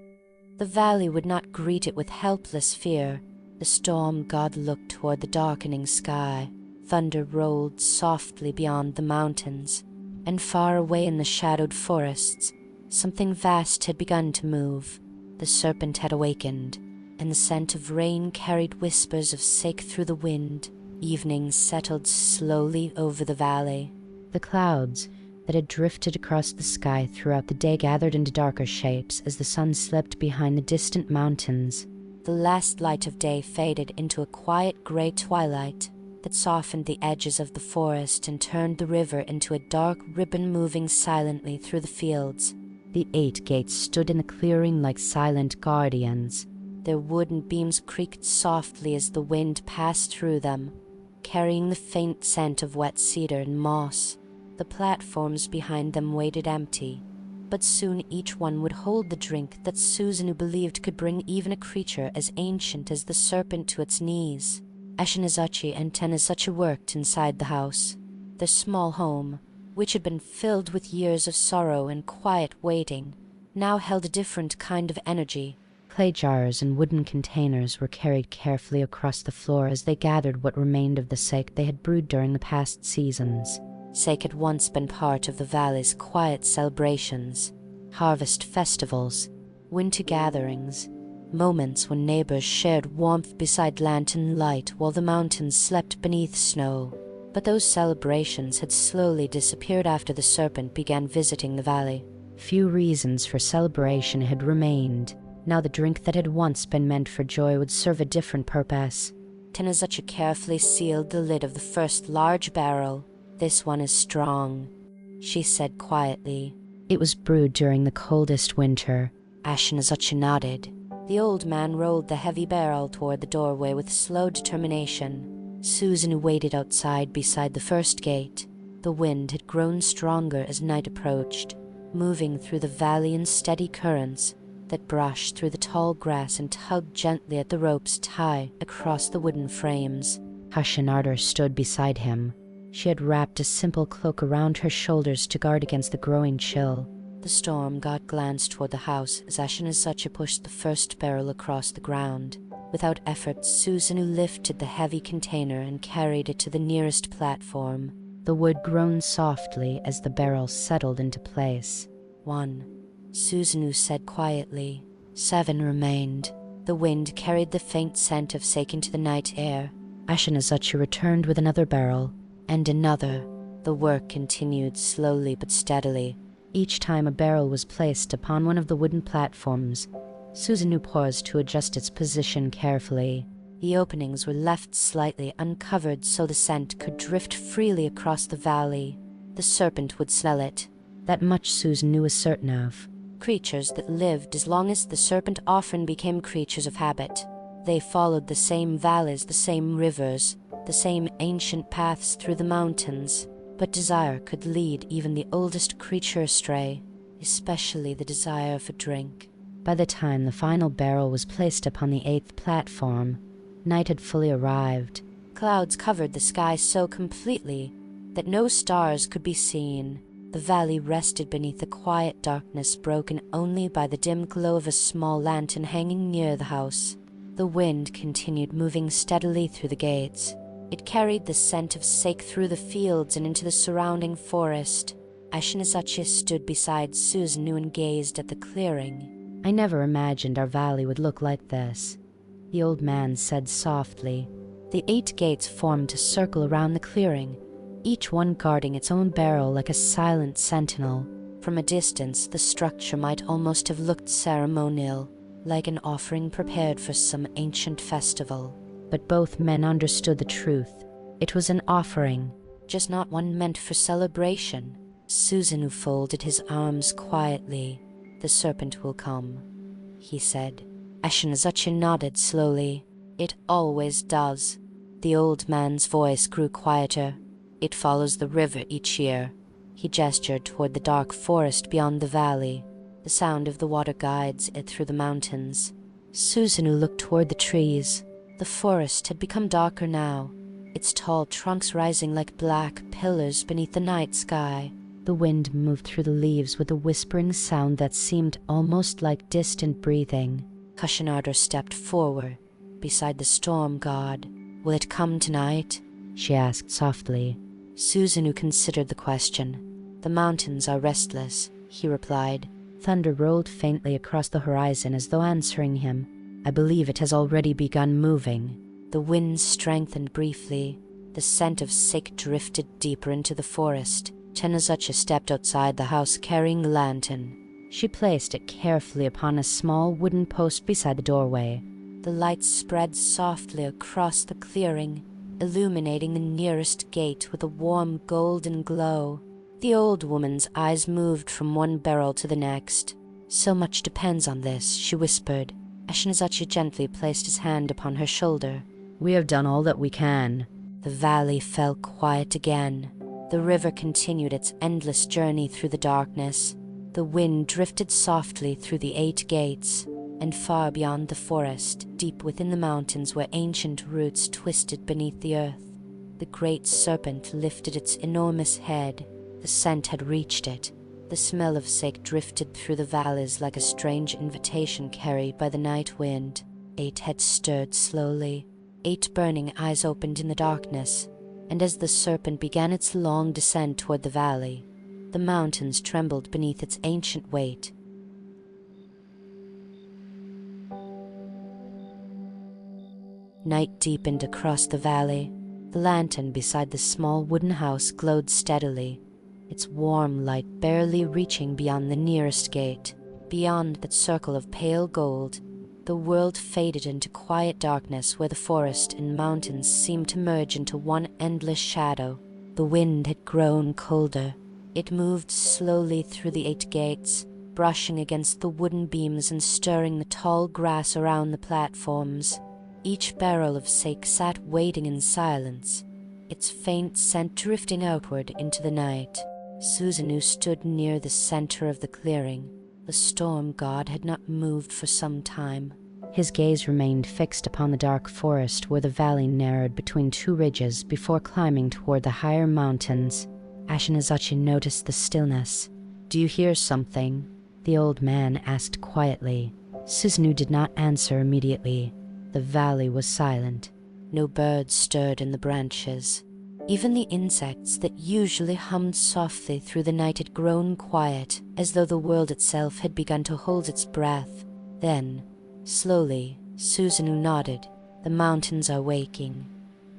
the valley would not greet it with helpless fear. The storm god looked toward the darkening sky. Thunder rolled softly beyond the mountains, and far away in the shadowed forests, something vast had begun to move. The serpent had awakened, and the scent of rain carried whispers of sake through the wind. Evening settled slowly over the valley. The clouds that had drifted across the sky throughout the day gathered into darker shapes as the sun slipped behind the distant mountains. The last light of day faded into a quiet gray twilight that softened the edges of the forest and turned the river into a dark ribbon moving silently through the fields. The 8 gates stood in the clearing like silent guardians. Their wooden beams creaked softly as the wind passed through them, carrying the faint scent of wet cedar and moss. The platforms behind them waited empty, but soon each one would hold the drink that Susanoo believed could bring even a creature as ancient as the serpent to its knees. Ashinazachi and Tenazachi worked inside the house. Their small home, which had been filled with years of sorrow and quiet waiting, now held a different kind of energy. Clay jars and wooden containers were carried carefully across the floor as they gathered what remained of the sake they had brewed during the past seasons. Sake had once been part of the valley's quiet celebrations, harvest festivals, winter gatherings, moments when neighbors shared warmth beside lantern light while the mountains slept beneath snow. But those celebrations had slowly disappeared after the serpent began visiting the valley. Few reasons for celebration had remained. Now the drink that had once been meant for joy would serve a different purpose. Tenazachi carefully sealed the lid of the first large barrel. "This one is strong," she said quietly. "It was brewed during the coldest winter." Ashinazachi nodded. The old man rolled the heavy barrel toward the doorway with slow determination. Susanoo waited outside beside the first gate. The wind had grown stronger as night approached, moving through the valley in steady currents that brushed through the tall grass and tugged gently at the ropes tied across the wooden frames. Hashinarder stood beside him. She had wrapped a simple cloak around her shoulders to guard against the growing chill. The storm god glanced toward the house as Ashinazachi pushed the first barrel across the ground. Without effort, Susanoo lifted the heavy container and carried it to the nearest platform. The wood groaned softly as the barrel settled into place. 1, Susanoo said quietly. 7 remained. The wind carried the faint scent of sake into the night air. Ashinazachi returned with another barrel, and another. The work continued slowly but steadily. Each time a barrel was placed upon one of the wooden platforms, Susanoo paused to adjust its position carefully. The openings were left slightly uncovered so the scent could drift freely across the valley. The serpent would smell it. That much Susanoo was certain of. Creatures that lived as long as the serpent often became creatures of habit. They followed the same valleys, the same rivers, the same ancient paths through the mountains. But desire could lead even the oldest creature astray, especially the desire for drink. By the time the final barrel was placed upon the 8th platform, night had fully arrived. Clouds covered the sky so completely that no stars could be seen. The valley rested beneath a quiet darkness broken only by the dim glow of a small lantern hanging near the house. The wind continued moving steadily through the gates. It carried the scent of sake through the fields and into the surrounding forest. Ashinazachi stood beside Susanoo and gazed at the clearing. "I never imagined our valley would look like this," the old man said softly. The 8 gates formed a circle around the clearing, each one guarding its own barrel like a silent sentinel. From a distance, the structure might almost have looked ceremonial, like an offering prepared for some ancient festival. But both men understood the truth. It was an offering, just not one meant for celebration. Susanoo folded his arms quietly. "The serpent will come," he said. Ashinazachi nodded slowly. "It always does." The old man's voice grew quieter. "It follows the river each year." He gestured toward the dark forest beyond the valley. The sound of the water guides it through the mountains. Susanoo looked toward the trees. The forest had become darker now, its tall trunks rising like black pillars beneath the night sky. The wind moved through the leaves with a whispering sound that seemed almost like distant breathing. Kusanagi stepped forward, beside the storm god. "Will it come tonight?" she asked softly. Susanoo considered the question. "The mountains are restless," he replied. Thunder rolled faintly across the horizon as though answering him. "I believe it has already begun moving." The wind strengthened briefly. The scent of sake drifted deeper into the forest. Tenazachi stepped outside the house carrying the lantern. She placed it carefully upon a small wooden post beside the doorway. The light spread softly across the clearing, illuminating the nearest gate with a warm golden glow. The old woman's eyes moved from one barrel to the next. "So much depends on this," she whispered. Ashinazachi gently placed his hand upon her shoulder. "We have done all that we can." The valley fell quiet again. The river continued its endless journey through the darkness. The wind drifted softly through the 8 gates, and far beyond the forest, deep within the mountains where ancient roots twisted beneath the earth, the great serpent lifted its enormous head. The scent had reached it. The smell of sake drifted through the valleys like a strange invitation carried by the night wind. 8 heads stirred slowly. 8 burning eyes opened in the darkness, and as the serpent began its long descent toward the valley, the mountains trembled beneath its ancient weight. Night deepened across the valley. The lantern beside the small wooden house glowed steadily, its warm light barely reaching beyond the nearest gate. Beyond that circle of pale gold, the world faded into quiet darkness where the forest and mountains seemed to merge into one endless shadow. The wind had grown colder. It moved slowly through the 8 gates, brushing against the wooden beams and stirring the tall grass around the platforms. Each barrel of sake sat waiting in silence, its faint scent drifting outward into the night. Susanoo stood near the center of the clearing. The storm god had not moved for some time. His gaze remained fixed upon the dark forest where the valley narrowed between 2 ridges before climbing toward the higher mountains. Ashinazachi noticed the stillness. "Do you hear something?" the old man asked quietly. Susanoo did not answer immediately. The valley was silent. No birds stirred in the branches. Even the insects that usually hummed softly through the night had grown quiet, as though the world itself had begun to hold its breath. Then, slowly, Susanoo nodded. "The mountains are waking,"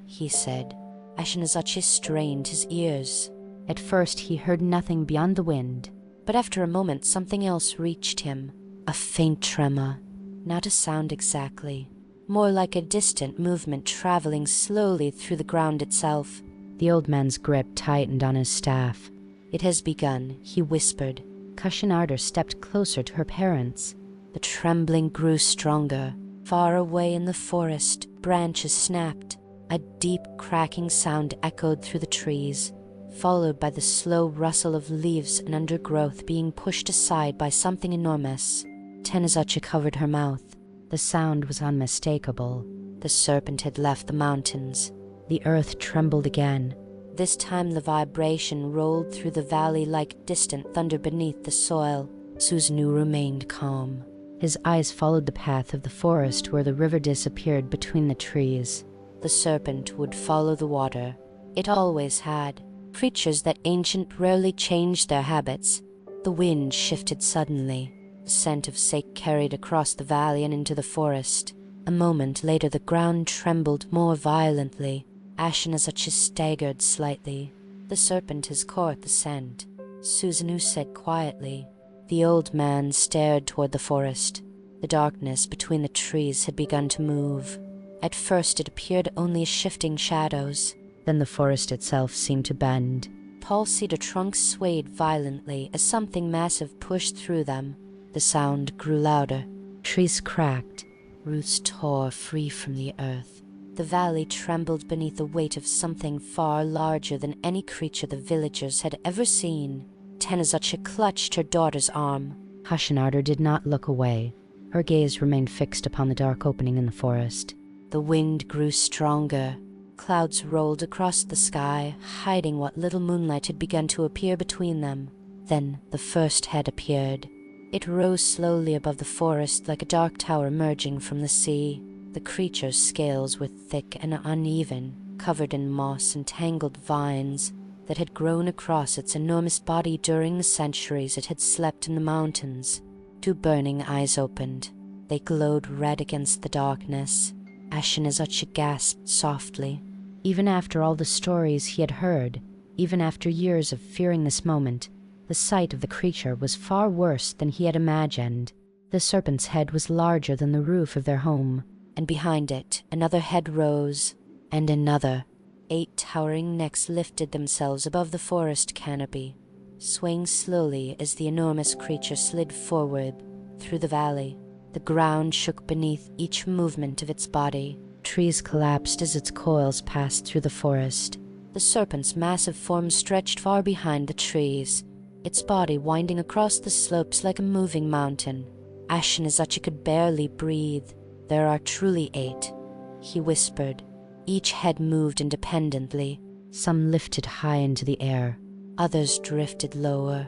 he said. Ashinazachi strained his ears. At first he heard nothing beyond the wind, but after a moment something else reached him. A faint tremor. Not a sound exactly. More like a distant movement traveling slowly through the ground itself. The old man's grip tightened on his staff. "It has begun," he whispered. Kusanagi stepped closer to her parents. The trembling grew stronger. Far away in the forest, branches snapped. A deep cracking sound echoed through the trees, followed by the slow rustle of leaves and undergrowth being pushed aside by something enormous. Tenazachi covered her mouth. The sound was unmistakable. The serpent had left the mountains. The earth trembled again. This time the vibration rolled through the valley like distant thunder beneath the soil. Susanoo remained calm. His eyes followed the path of the forest where the river disappeared between the trees. The serpent would follow the water. It always had. Creatures that ancient rarely changed their habits. The wind shifted suddenly. The scent of sake carried across the valley and into the forest. A moment later the ground trembled more violently. Ashinazachi staggered slightly. The serpent has caught the scent, Susanoo said quietly. The old man stared toward the forest. The darkness between the trees had begun to move. At first it appeared only as shifting shadows. Then the forest itself seemed to bend. Tall cedar trunks swayed violently as something massive pushed through them. The sound grew louder. Trees cracked. Roots tore free from the earth. The valley trembled beneath the weight of something far larger than any creature the villagers had ever seen. Tenezachi clutched her daughter's arm. Hashinarder did not look away. Her gaze remained fixed upon the dark opening in the forest. The wind grew stronger. Clouds rolled across the sky, hiding what little moonlight had begun to appear between them. Then the first head appeared. It rose slowly above the forest like a dark tower emerging from the sea. The creature's scales were thick and uneven, covered in moss and tangled vines that had grown across its enormous body during the centuries it had slept in the mountains. Two burning eyes opened. They glowed red against the darkness. Ashinazachi gasped softly. Even after all the stories he had heard, even after years of fearing this moment, the sight of the creature was far worse than he had imagined. The serpent's head was larger than the roof of their home, and behind it another head rose, and another. 8 towering necks lifted themselves above the forest canopy, swaying slowly as the enormous creature slid forward through the valley. The ground shook beneath each movement of its body. Trees collapsed as its coils passed through the forest. The serpent's massive form stretched far behind the trees, its body winding across the slopes like a moving mountain. Ashinazachi could barely breathe. "There are truly 8, he whispered. Each head moved independently. Some lifted high into the air. Others drifted lower,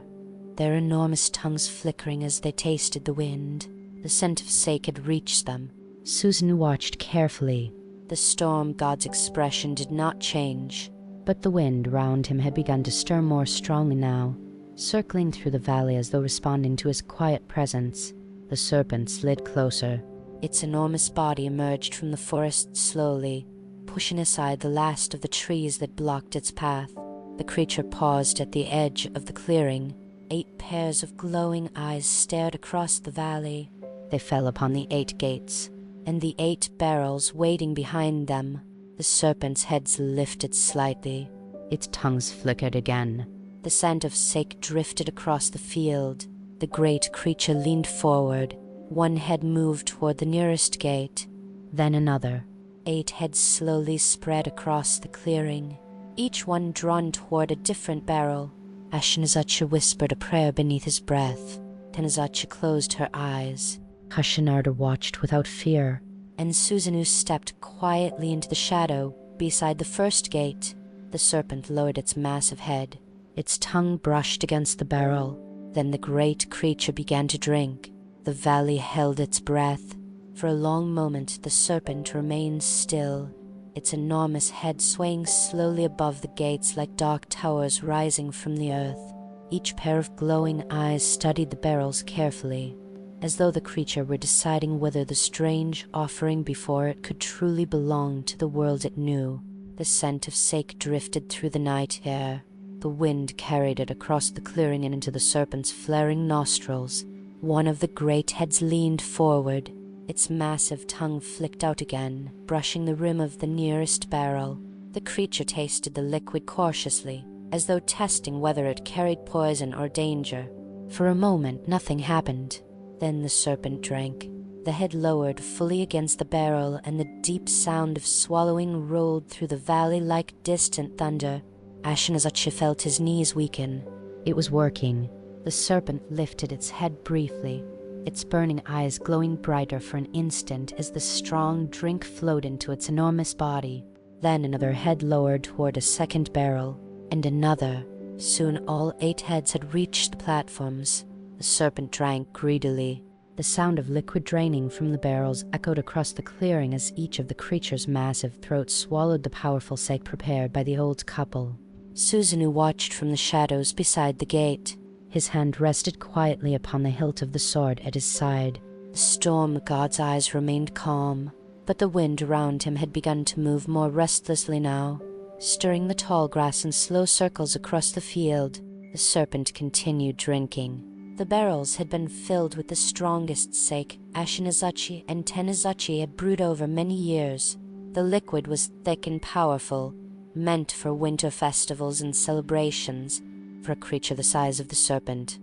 their enormous tongues flickering as they tasted the wind. The scent of sake had reached them. Susanoo watched carefully. The storm god's expression did not change, but the wind round him had begun to stir more strongly now, circling through the valley as though responding to his quiet presence. The serpent slid closer. Its enormous body emerged from the forest slowly, pushing aside the last of the trees that blocked its path. The creature paused at the edge of the clearing. 8 pairs of glowing eyes stared across the valley. They fell upon the 8 gates, and the 8 barrels waiting behind them. The serpent's heads lifted slightly. Its tongues flickered again. The scent of sake drifted across the field. The great creature leaned forward. One head moved toward the nearest gate, then another. 8 heads slowly spread across the clearing, each one drawn toward a different barrel. Ashinazachi whispered a prayer beneath his breath. Tenezachi closed her eyes. Hashinarder watched without fear, and Susanoo stepped quietly into the shadow beside the first gate. The serpent lowered its massive head. Its tongue brushed against the barrel. Then the great creature began to drink. The valley held its breath. For a long moment the serpent remained still, its enormous head swaying slowly above the gates like dark towers rising from the earth. Each pair of glowing eyes studied the barrels carefully, as though the creature were deciding whether the strange offering before it could truly belong to the world it knew. The scent of sake drifted through the night air. The wind carried it across the clearing and into the serpent's flaring nostrils. One of the great heads leaned forward. Its massive tongue flicked out again, brushing the rim of the nearest barrel. The creature tasted the liquid cautiously, as though testing whether it carried poison or danger. For a moment nothing happened. Then the serpent drank. The head lowered fully against the barrel, and the deep sound of swallowing rolled through the valley like distant thunder. Ashinazachi felt his knees weaken. It was working. The serpent lifted its head briefly, its burning eyes glowing brighter for an instant as the strong drink flowed into its enormous body. Then another head lowered toward a second barrel, and another. Soon all 8 heads had reached the platforms. The serpent drank greedily. The sound of liquid draining from the barrels echoed across the clearing as each of the creature's massive throats swallowed the powerful sake prepared by the old couple. Susanoo watched from the shadows beside the gate. His hand rested quietly upon the hilt of the sword at his side. The storm god's eyes remained calm, but the wind around him had begun to move more restlessly now. Stirring the tall grass in slow circles across the field, the serpent continued drinking. The barrels had been filled with the strongest sake Ashinazachi and Tenazachi had brewed over many years. The liquid was thick and powerful, meant for winter festivals and celebrations for a creature the size of the serpent.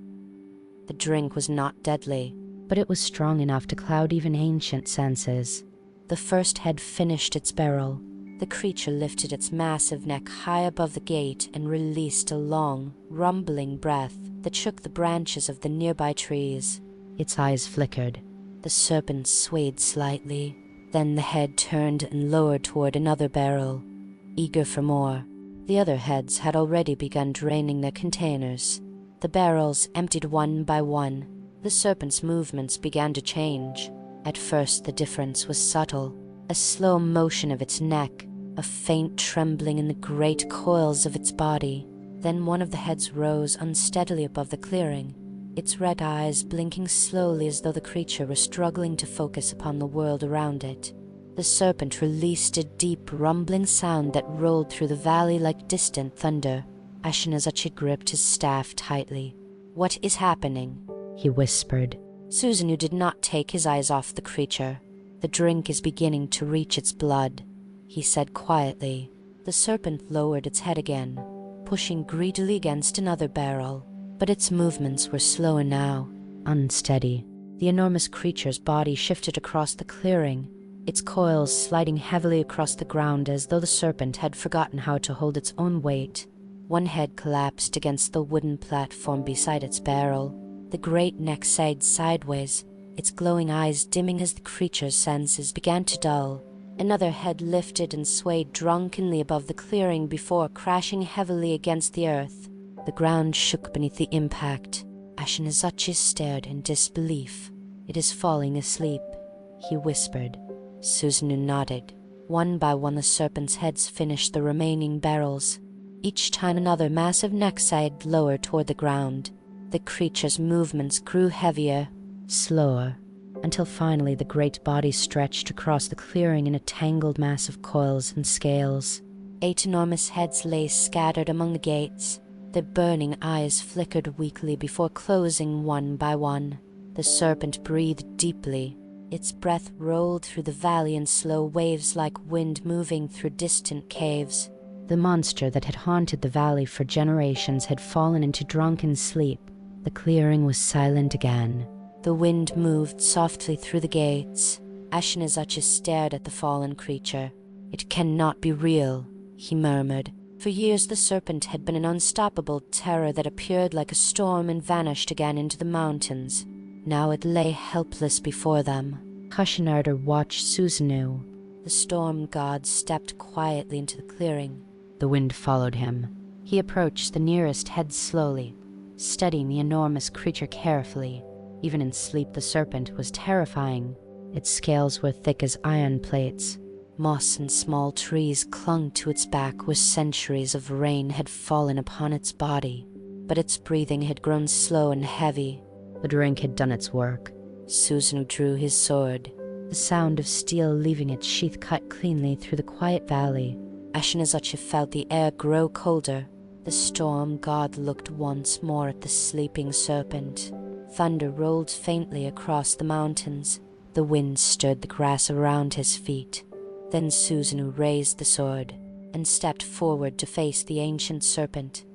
The drink was not deadly, but it was strong enough to cloud even ancient senses. The first head finished its barrel. The creature lifted its massive neck high above the gate and released a long, rumbling breath that shook the branches of the nearby trees. Its eyes flickered. The serpent swayed slightly. Then the head turned and lowered toward another barrel, eager for more. The other heads had already begun draining their containers. The barrels emptied one by one. The serpent's movements began to change. At first the difference was subtle, a slow motion of its neck, a faint trembling in the great coils of its body. Then one of the heads rose unsteadily above the clearing, its red eyes blinking slowly as though the creature were struggling to focus upon the world around it. The serpent released a deep, rumbling sound that rolled through the valley like distant thunder. Ashinazachi gripped his staff tightly. "What is happening?" he whispered. Susanoo did not take his eyes off the creature. "The drink is beginning to reach its blood," he said quietly. The serpent lowered its head again, pushing greedily against another barrel. But its movements were slower now, unsteady. The enormous creature's body shifted across the clearing, its coils sliding heavily across the ground as though the serpent had forgotten how to hold its own weight. One head collapsed against the wooden platform beside its barrel. The great neck sagged sideways, its glowing eyes dimming as the creature's senses began to dull. Another head lifted and swayed drunkenly above the clearing before crashing heavily against the earth. The ground shook beneath the impact. Ashinazachi stared in disbelief. "It is falling asleep," he whispered. Susanoo nodded. One by one the serpent's heads finished the remaining barrels. Each time another massive neck sagged lower toward the ground. The creature's movements grew heavier, slower, until finally the great body stretched across the clearing in a tangled mass of coils and scales. 8 enormous heads lay scattered among the gates. Their burning eyes flickered weakly before closing one by one. The serpent breathed deeply. Its breath rolled through the valley in slow waves like wind moving through distant caves. The monster that had haunted the valley for generations had fallen into drunken sleep. The clearing was silent again. The wind moved softly through the gates. Ashinazachi stared at the fallen creature. "It cannot be real," he murmured. For years the serpent had been an unstoppable terror that appeared like a storm and vanished again into the mountains. Now it lay helpless before them. Kushanarder watched Susanoo. The storm god stepped quietly into the clearing. The wind followed him. He approached the nearest head slowly, studying the enormous creature carefully. Even in sleep the serpent was terrifying. Its scales were thick as iron plates. Moss and small trees clung to its back where centuries of rain had fallen upon its body. But its breathing had grown slow and heavy. The drink had done its work. Susanoo drew his sword. The sound of steel leaving its sheath cut cleanly through the quiet valley. Ashinazachi felt the air grow colder. The storm god looked once more at the sleeping serpent. Thunder rolled faintly across the mountains. The wind stirred the grass around his feet. Then Susanoo raised the sword and stepped forward to face the ancient serpent.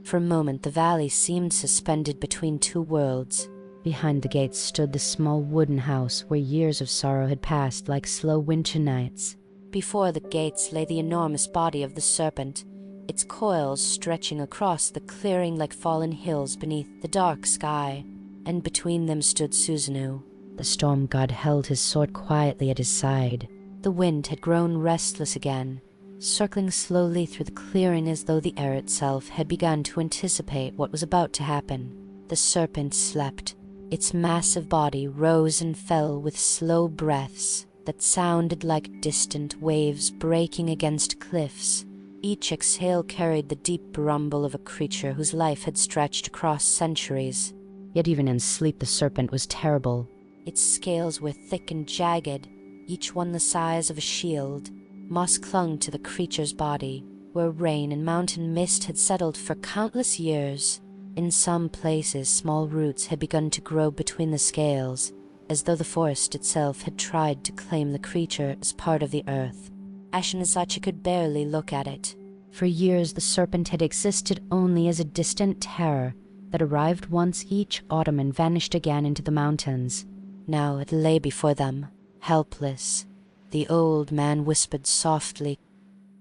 For a moment the valley seemed suspended between two worlds. Behind the gates stood the small wooden house where years of sorrow had passed like slow winter nights. Before the gates lay the enormous body of the serpent, its coils stretching across the clearing like fallen hills beneath the dark sky. And between them stood Susanoo. The storm god held his sword quietly at his side. The wind had grown restless again, circling slowly through the clearing as though the air itself had begun to anticipate what was about to happen. The serpent slept. Its massive body rose and fell with slow breaths that sounded like distant waves breaking against cliffs. Each exhale carried the deep rumble of a creature whose life had stretched across centuries. Yet even in sleep the serpent was terrible. Its scales were thick and jagged, each one the size of a shield. Moss clung to the creature's body, where rain and mountain mist had settled for countless years. In some places, small roots had begun to grow between the scales, as though the forest itself had tried to claim the creature as part of the earth. Ashinazachi could barely look at it. For years the serpent had existed only as a distant terror that arrived once each autumn and vanished again into the mountains. Now it lay before them, helpless. The old man whispered softly,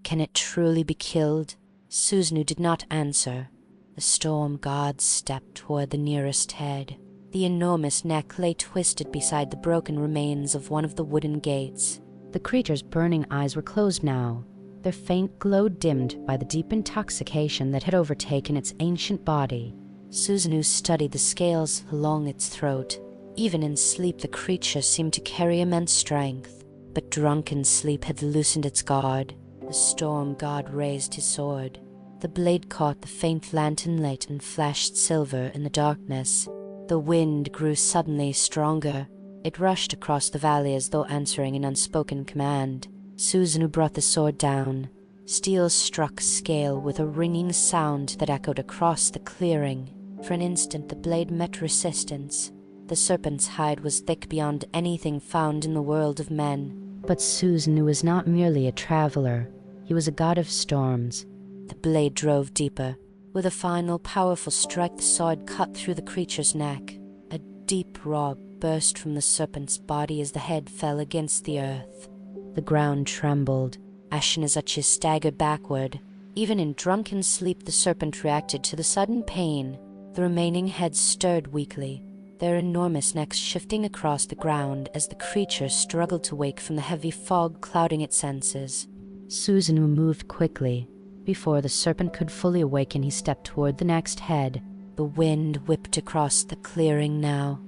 "Can it truly be killed?" Susanoo did not answer. The storm god stepped toward the nearest head. The enormous neck lay twisted beside the broken remains of one of the wooden gates. The creature's burning eyes were closed now, their faint glow dimmed by the deep intoxication that had overtaken its ancient body. Susanoo studied the scales along its throat. Even in sleep the creature seemed to carry immense strength, but drunken sleep had loosened its guard. The storm god raised his sword. The blade caught the faint lantern light and flashed silver in the darkness. The wind grew suddenly stronger. It rushed across the valley as though answering an unspoken command. Susanoo brought the sword down. Steel struck scale with a ringing sound that echoed across the clearing. For an instant the blade met resistance. The serpent's hide was thick beyond anything found in the world of men. But Susanoo was not merely a traveler. He was a god of storms. The blade drove deeper. With a final, powerful strike, the sword cut through the creature's neck. A deep roar burst from the serpent's body as the head fell against the earth. The ground trembled. Ashinazachi staggered backward. Even in drunken sleep, the serpent reacted to the sudden pain. The remaining heads stirred weakly, their enormous necks shifting across the ground as the creature struggled to wake from the heavy fog clouding its senses. Susanoo moved quickly. Before the serpent could fully awaken, he stepped toward the next head. The wind whipped across the clearing now.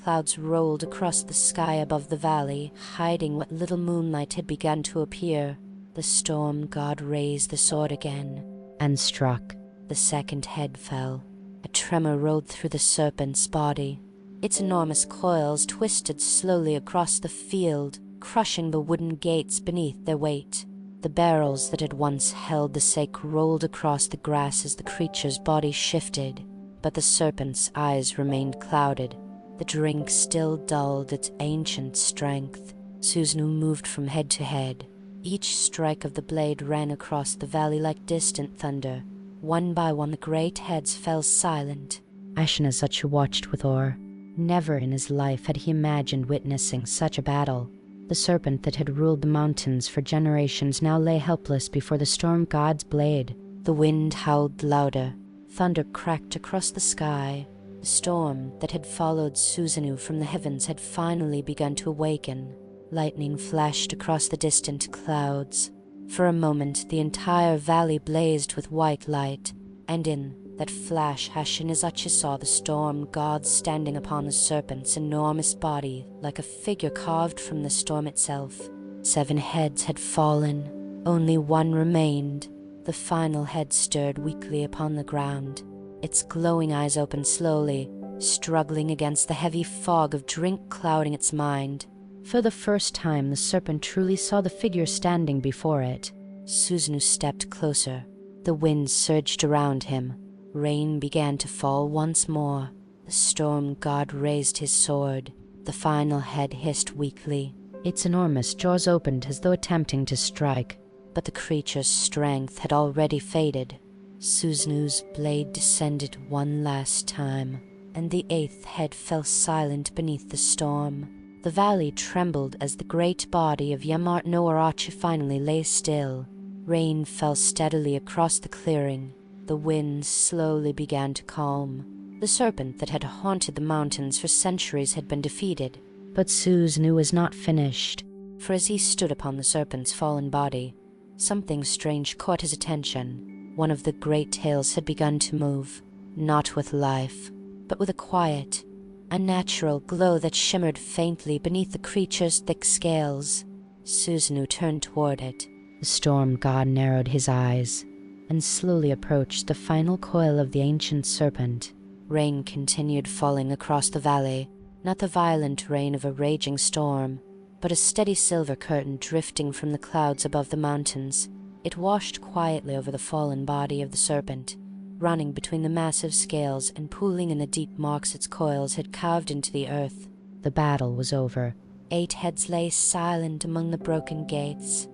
Clouds rolled across the sky above the valley, hiding what little moonlight had begun to appear. The storm god raised the sword again and struck. The second head fell. A tremor rolled through the serpent's body. Its enormous coils twisted slowly across the field, crushing the wooden gates beneath their weight. The barrels that had once held the sake rolled across the grass as the creature's body shifted, but the serpent's eyes remained clouded. The drink still dulled its ancient strength. Susanoo moved from head to head. Each strike of the blade ran across the valley like distant thunder. One by one the great heads fell silent. Ashinazachi watched with awe. Never in his life had he imagined witnessing such a battle. The serpent that had ruled the mountains for generations now lay helpless before the storm god's blade. The wind howled louder. Thunder cracked across the sky. The storm that had followed Susanoo from the heavens had finally begun to awaken. Lightning flashed across the distant clouds. For a moment the entire valley blazed with white light, and in that flash Ashinazachi saw the storm god standing upon the serpent's enormous body like a figure carved from the storm itself. 7 heads had fallen. Only one remained. The final head stirred weakly upon the ground. Its glowing eyes opened slowly, struggling against the heavy fog of drink clouding its mind. For the first time the serpent truly saw the figure standing before it. Susanoo stepped closer. The wind surged around him. Rain began to fall once more. The storm god raised his sword. The final head hissed weakly. Its enormous jaws opened as though attempting to strike, but the creature's strength had already faded. Susanoo's blade descended one last time, and the 8th head fell silent beneath the storm. The valley trembled as the great body of Yamata no Orochi finally lay still. Rain fell steadily across the clearing. The wind slowly began to calm. The serpent that had haunted the mountains for centuries had been defeated. But Susanoo was not finished, for as he stood upon the serpent's fallen body, something strange caught his attention. One of the great tails had begun to move, not with life, but with a quiet, unnatural glow that shimmered faintly beneath the creature's thick scales. Susanoo turned toward it. The storm god narrowed his eyes and slowly approached the final coil of the ancient serpent. Rain continued falling across the valley, not the violent rain of a raging storm, but a steady silver curtain drifting from the clouds above the mountains. It washed quietly over the fallen body of the serpent, running between the massive scales and pooling in the deep marks its coils had carved into the earth. The battle was over. 8 heads lay silent among the broken gates,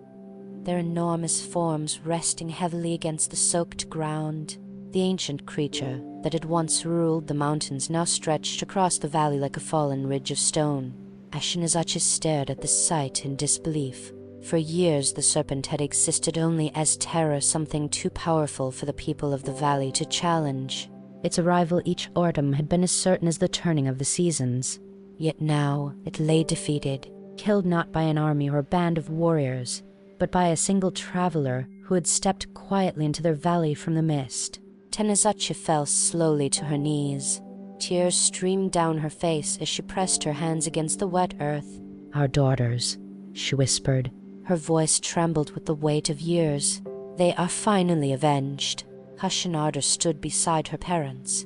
their enormous forms resting heavily against the soaked ground. The ancient creature that had once ruled the mountains now stretched across the valley like a fallen ridge of stone. Ashinazachi stared at this sight in disbelief. For years the serpent had existed only as terror, something too powerful for the people of the valley to challenge. Its arrival each autumn had been as certain as the turning of the seasons. Yet now it lay defeated, killed not by an army or a band of warriors, but by a single traveler who had stepped quietly into their valley from the mist. Tenezachi fell slowly to her knees. Tears streamed down her face as she pressed her hands against the wet earth. "Our daughters," she whispered. Her voice trembled with the weight of years. "They are finally avenged." Kashinada stood beside her parents,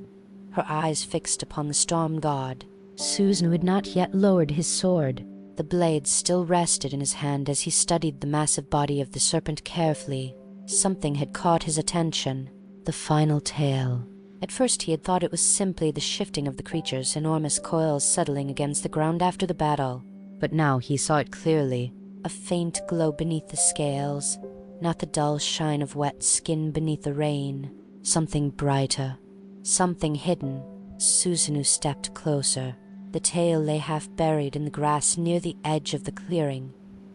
her eyes fixed upon the storm god. Susanoo had not yet lowered his sword. The blade still rested in his hand as he studied the massive body of the serpent carefully. Something had caught his attention. The final tale. At first he had thought it was simply the shifting of the creature's enormous coils settling against the ground after the battle. But now he saw it clearly. A faint glow beneath the scales, not the dull shine of wet skin beneath the rain. Something brighter, something hidden. Susanoo stepped closer. The tail lay half buried in the grass near the edge of the clearing,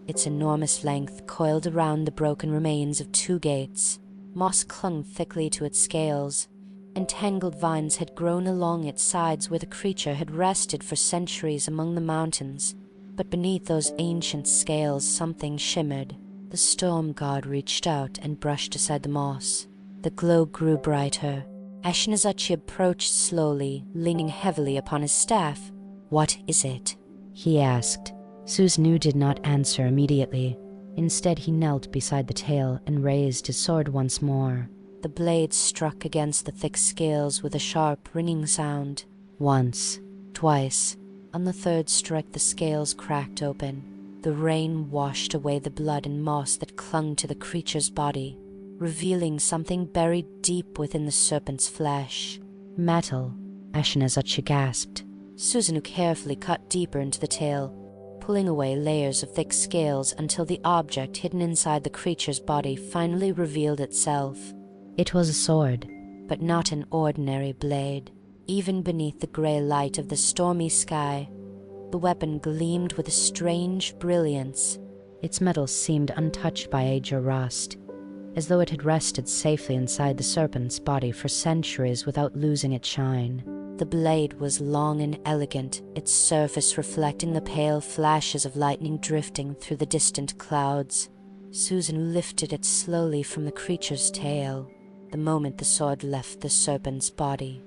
its enormous length coiled around the broken remains of 2 gates. Moss clung thickly to its scales, and tangled vines had grown along its sides where the creature had rested for centuries among the mountains. But beneath those ancient scales something shimmered. The storm god reached out and brushed aside the moss. The glow grew brighter. Ashinazachi approached slowly, leaning heavily upon his staff. "What is it?" he asked. Susanoo did not answer immediately. Instead he knelt beside the tail and raised his sword once more. The blade struck against the thick scales with a sharp, ringing sound. Once, twice. On the 3rd strike the scales cracked open. The rain washed away the blood and moss that clung to the creature's body, revealing something buried deep within the serpent's flesh. "Metal," Ashinazachi gasped. Susanoo carefully cut deeper into the tail, pulling away layers of thick scales until the object hidden inside the creature's body finally revealed itself. It was a sword, but not an ordinary blade. Even beneath the grey light of the stormy sky, the weapon gleamed with a strange brilliance. Its metal seemed untouched by age or rust, as though it had rested safely inside the serpent's body for centuries without losing its shine. The blade was long and elegant, its surface reflecting the pale flashes of lightning drifting through the distant clouds. Susan lifted it slowly from the creature's tail. The moment the sword left the serpent's body,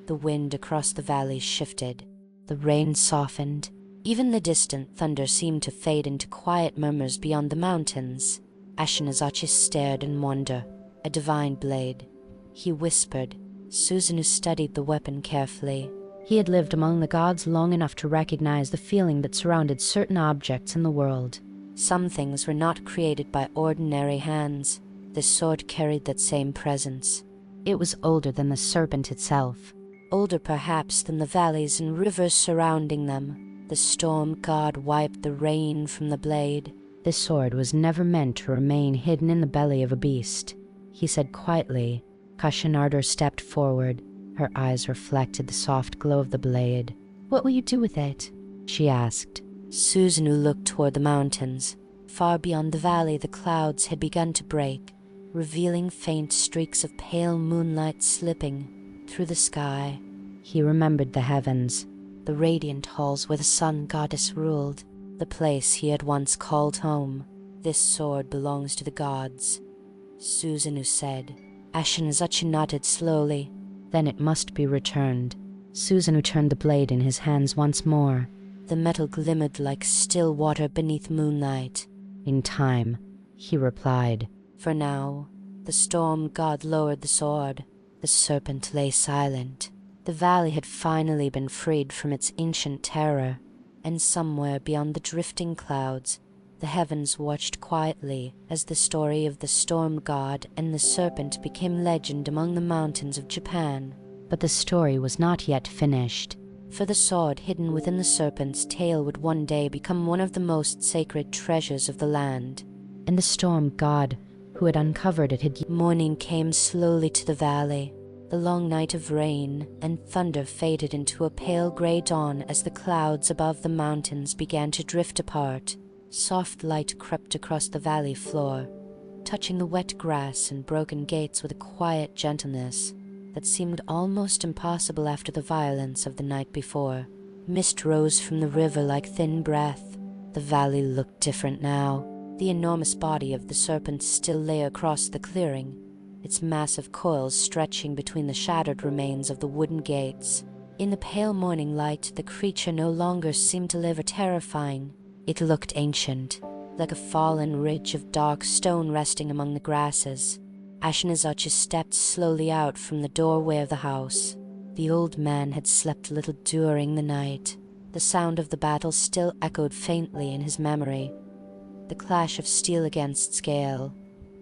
the wind across the valley shifted. The rain softened. Even the distant thunder seemed to fade into quiet murmurs beyond the mountains. Ashinazachi stared in wonder. A divine blade, he whispered. Susanoo studied the weapon carefully. He had lived among the gods long enough to recognize the feeling that surrounded certain objects in the world. Some things were not created by ordinary hands. This sword carried that same presence. It was older than the serpent itself. Older perhaps than the valleys and rivers surrounding them. The storm god wiped the rain from the blade. This sword was never meant to remain hidden in the belly of a beast, he said quietly. Kashinada stepped forward. Her eyes reflected the soft glow of the blade. "What will you do with it?" she asked. Susanoo looked toward the mountains. Far beyond the valley the clouds had begun to break, revealing faint streaks of pale moonlight slipping through the sky. He remembered the heavens, the radiant halls where the sun goddess ruled, the place he had once called home. "This sword belongs to the gods," Susanoo said. Ashinazachi nodded slowly. "Then it must be returned." Susanoo turned the blade in his hands once more. The metal glimmered like still water beneath moonlight. "In time," he replied. For now, the storm god lowered the sword. The serpent lay silent. The valley had finally been freed from its ancient terror. and somewhere beyond the drifting clouds, the heavens watched quietly as the story of the storm god and the serpent became legend among the mountains of Japan. But the story was not yet finished, for the sword hidden within the serpent's tail would one day become one of the most sacred treasures of the land, and the storm god who had uncovered it had... Morning came slowly to the valley. The long night of rain and thunder faded into a pale gray dawn as the clouds above the mountains began to drift apart. Soft light crept across the valley floor, touching the wet grass and broken gates with a quiet gentleness that seemed almost impossible after the violence of the night before. Mist rose from the river like thin breath. The valley looked different now. The enormous body of the serpent still lay across the clearing, its massive coils stretching between the shattered remains of the wooden gates. In the pale morning light, the creature no longer seemed to live or terrifying. It looked ancient, like a fallen ridge of dark stone resting among the grasses. Ashinazachi stepped slowly out from the doorway of the house. The old man had slept little during the night. The sound of the battle still echoed faintly in his memory. The clash of steel against scale,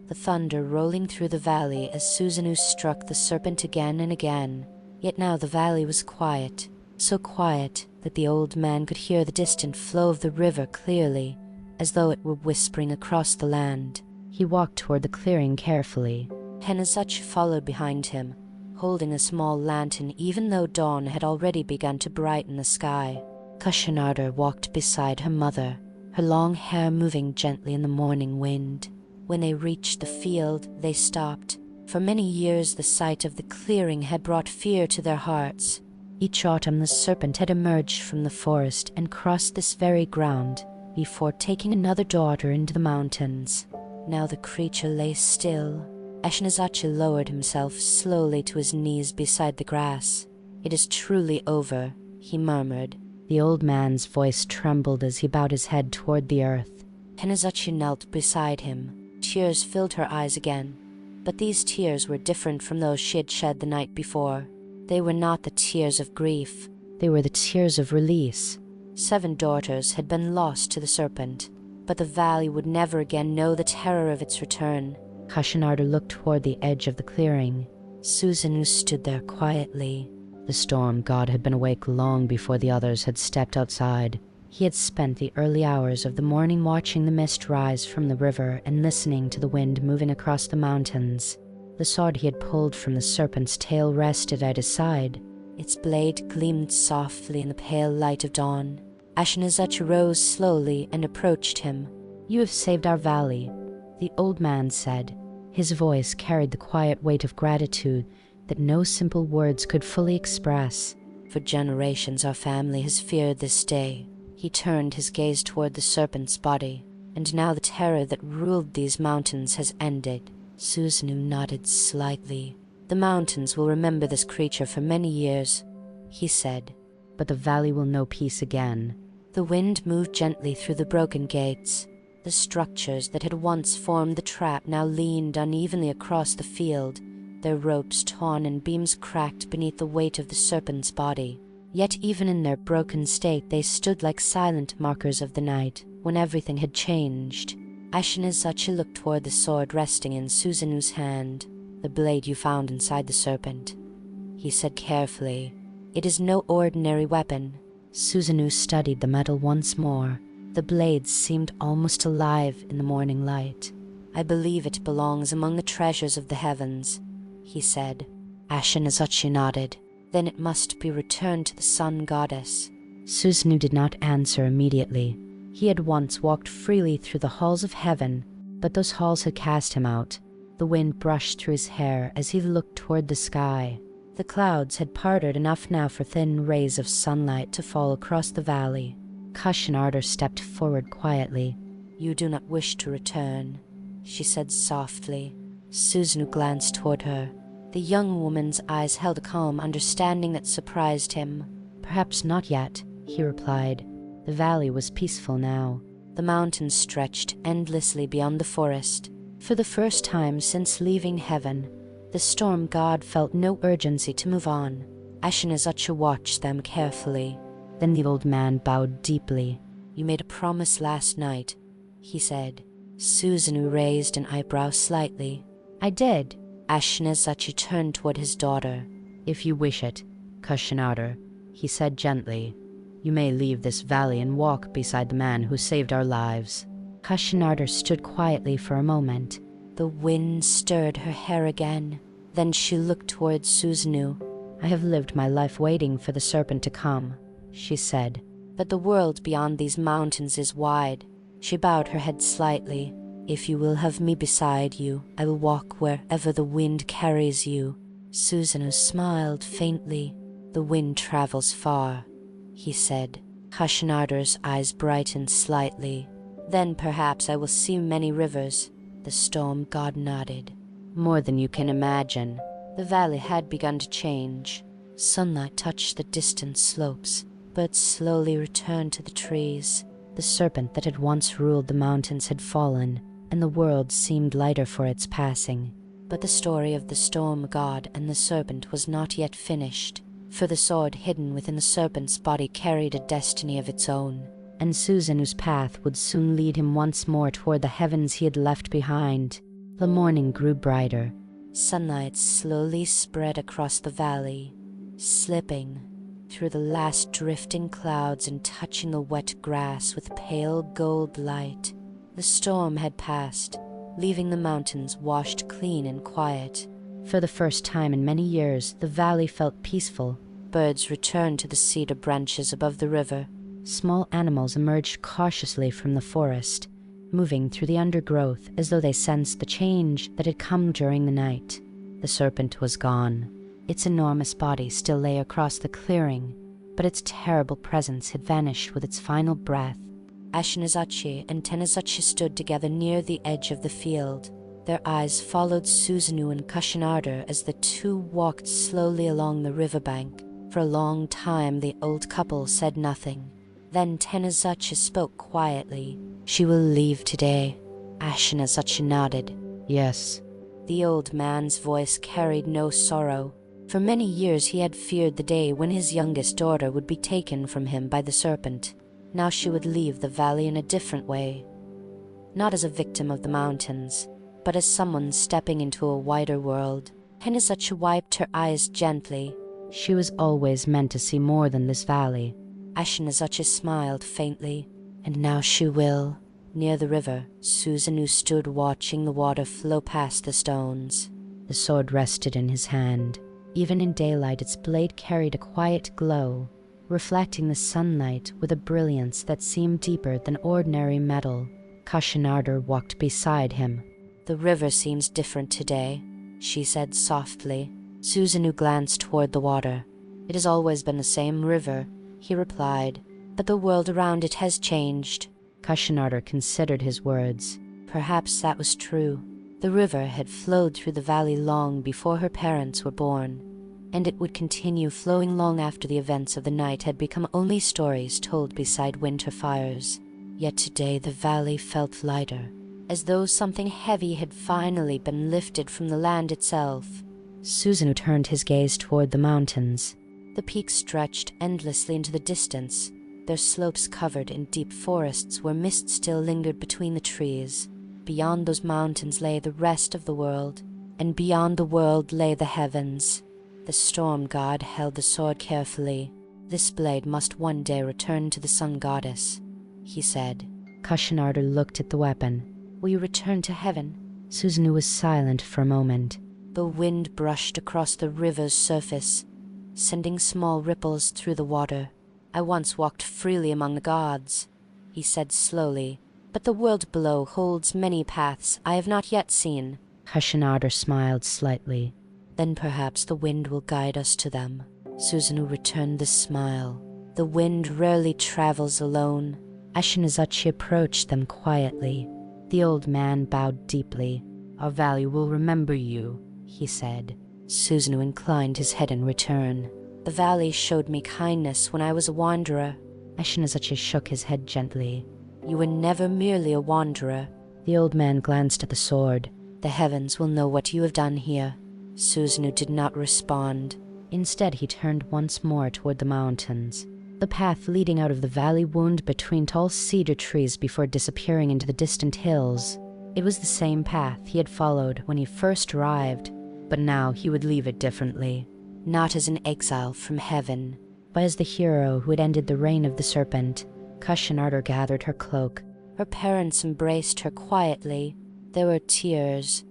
the thunder rolling through the valley as Susanoo struck the serpent again and again. Yet now the valley was quiet, so quiet that the old man could hear the distant flow of the river clearly, as though it were whispering across the land. He walked toward the clearing carefully. Hanazachi followed behind him, holding a small lantern even though dawn had already begun to brighten the sky. Kusanagi walked beside her mother, her long hair moving gently in the morning wind. When they reached the field, they stopped. For many years the sight of the clearing had brought fear to their hearts. Each autumn the serpent had emerged from the forest and crossed this very ground before taking another daughter into the mountains. Now the creature lay still. Ashinazachi lowered himself slowly to his knees beside the grass. "It is truly over," he murmured. The old man's voice trembled as he bowed his head toward the earth. Hanazachi knelt beside him. Tears filled her eyes again, but these tears were different from those she had shed the night before. They were not the tears of grief. They were the tears of release. 7 daughters had been lost to the serpent, but the valley would never again know the terror of its return. Kusanagi looked toward the edge of the clearing. Susanoo stood there quietly. The storm god had been awake long before the others had stepped outside. He had spent the early hours of the morning watching the mist rise from the river and listening to the wind moving across the mountains. The sword he had pulled from the serpent's tail rested at his side. Its blade gleamed softly in the pale light of dawn. Ashinazachi rose slowly and approached him. "You have saved our valley," the old man said. His voice carried the quiet weight of gratitude that no simple words could fully express. "For generations our family has feared this day." He turned his gaze toward the serpent's body. "And now the terror that ruled these mountains has ended." Susanoo nodded slightly. "The mountains will remember this creature for many years," he said. "But the valley will know peace again." The wind moved gently through the broken gates. The structures that had once formed the trap now leaned unevenly across the field, their ropes torn and beams cracked beneath the weight of the serpent's body. Yet even in their broken state they stood like silent markers of the night, when everything had changed. Ashinazachi looked toward the sword resting in Susanoo's hand. "The blade you found inside the serpent," he said carefully. "It is no ordinary weapon." Susanoo studied the metal once more. The blade seemed almost alive in the morning light. "I believe it belongs among the treasures of the heavens," he said. Ashinazachi nodded. "Then it must be returned to the sun goddess." Susanoo did not answer immediately. He had once walked freely through the halls of heaven, but those halls had cast him out. The wind brushed through his hair as he looked toward the sky. The clouds had parted enough now for thin rays of sunlight to fall across the valley. Kusanagi stepped forward quietly. "You do not wish to return," she said softly. Susanoo glanced toward her. The young woman's eyes held a calm understanding that surprised him. "Perhaps not yet," he replied. The valley was peaceful now. The mountains stretched endlessly beyond the forest. For the first time since leaving heaven, the storm god felt no urgency to move on. Ashinazachi watched them carefully. Then the old man bowed deeply. "You made a promise last night," he said. Susanoo raised an eyebrow slightly. "I did." Ashinazachi turned toward his daughter. "If you wish it, Kusanagi," he said gently, "you may leave this valley and walk beside the man who saved our lives." Kusanagi stood quietly for a moment. The wind stirred her hair again. Then she looked towards Susanoo. "I have lived my life waiting for the serpent to come," she said. "But the world beyond these mountains is wide." She bowed her head slightly. "If you will have me beside you, I will walk wherever the wind carries you." Susanoo smiled faintly. "The wind travels far," he said. Kushinagi's eyes brightened slightly. "Then perhaps I will see many rivers." The storm god nodded. "More than you can imagine." The valley had begun to change. Sunlight touched the distant slopes. Birds slowly returned to the trees. The serpent that had once ruled the mountains had fallen, and the world seemed lighter for its passing. But the story of the storm god and the serpent was not yet finished, for the sword hidden within the serpent's body carried a destiny of its own, and Susanoo's path would soon lead him once more toward the heavens he had left behind. The morning grew brighter. Sunlight slowly spread across the valley, slipping through the last drifting clouds and touching the wet grass with pale gold light. The storm had passed, leaving the mountains washed clean and quiet. For the first time in many years, the valley felt peaceful. Birds returned to the cedar branches above the river. Small animals emerged cautiously from the forest, moving through the undergrowth as though they sensed the change that had come during the night. The serpent was gone. Its enormous body still lay across the clearing, but its terrible presence had vanished with its final breath. Ashinazachi and Tenazachi stood together near the edge of the field. Their eyes followed Susanoo and Kusanagi as the two walked slowly along the riverbank. For a long time the old couple said nothing. Then Tenazachi spoke quietly. "She will leave today." Ashinazachi nodded. "Yes." The old man's voice carried no sorrow. For many years he had feared the day when his youngest daughter would be taken from him by the serpent. Now she would leave the valley in a different way. Not as a victim of the mountains, but as someone stepping into a wider world. Tenazachi wiped her eyes gently. She was always meant to see more than this valley. Ashinazachi smiled faintly. "And now she will." Near the river, Susanoo stood watching the water flow past the stones. The sword rested in his hand. Even in daylight its blade carried a quiet glow, reflecting the sunlight with a brilliance that seemed deeper than ordinary metal. Kusanagi walked beside him. "The river seems different today," she said softly. Susanoo glanced toward the water. "It has always been the same river," he replied, "but the world around it has changed." Kusanagi considered his words. Perhaps that was true. The river had flowed through the valley long before her parents were born, and it would continue flowing long after the events of the night had become only stories told beside winter fires. Yet today the valley felt lighter, as though something heavy had finally been lifted from the land itself. Susanoo turned his gaze toward the mountains. The peaks stretched endlessly into the distance, their slopes covered in deep forests where mist still lingered between the trees. Beyond those mountains lay the rest of the world, and beyond the world lay the heavens. The storm god held the sword carefully. "This blade must one day return to the sun goddess," he said. Kusanagi looked at the weapon. "Will you return to heaven?" Susanoo was silent for a moment. The wind brushed across the river's surface, sending small ripples through the water. "I once walked freely among the gods," he said slowly, "but the world below holds many paths I have not yet seen." Kusanagi smiled slightly. "Then perhaps the wind will guide us to them." Susanoo returned the smile. "The wind rarely travels alone." Ashinazachi approached them quietly. The old man bowed deeply. "Our valley will remember you," he said. Susanoo inclined his head in return. "The valley showed me kindness when I was a wanderer." Ashinazachi shook his head gently. "You were never merely a wanderer." The old man glanced at the sword. "The heavens will know what you have done here." Susanoo did not respond. Instead he turned once more toward the mountains. The path leading out of the valley wound between tall cedar trees before disappearing into the distant hills. It was the same path he had followed when he first arrived, but now he would leave it differently. Not as an exile from heaven, but as the hero who had ended the reign of the serpent. Kusanagi gathered her cloak. Her parents embraced her quietly. There were tears,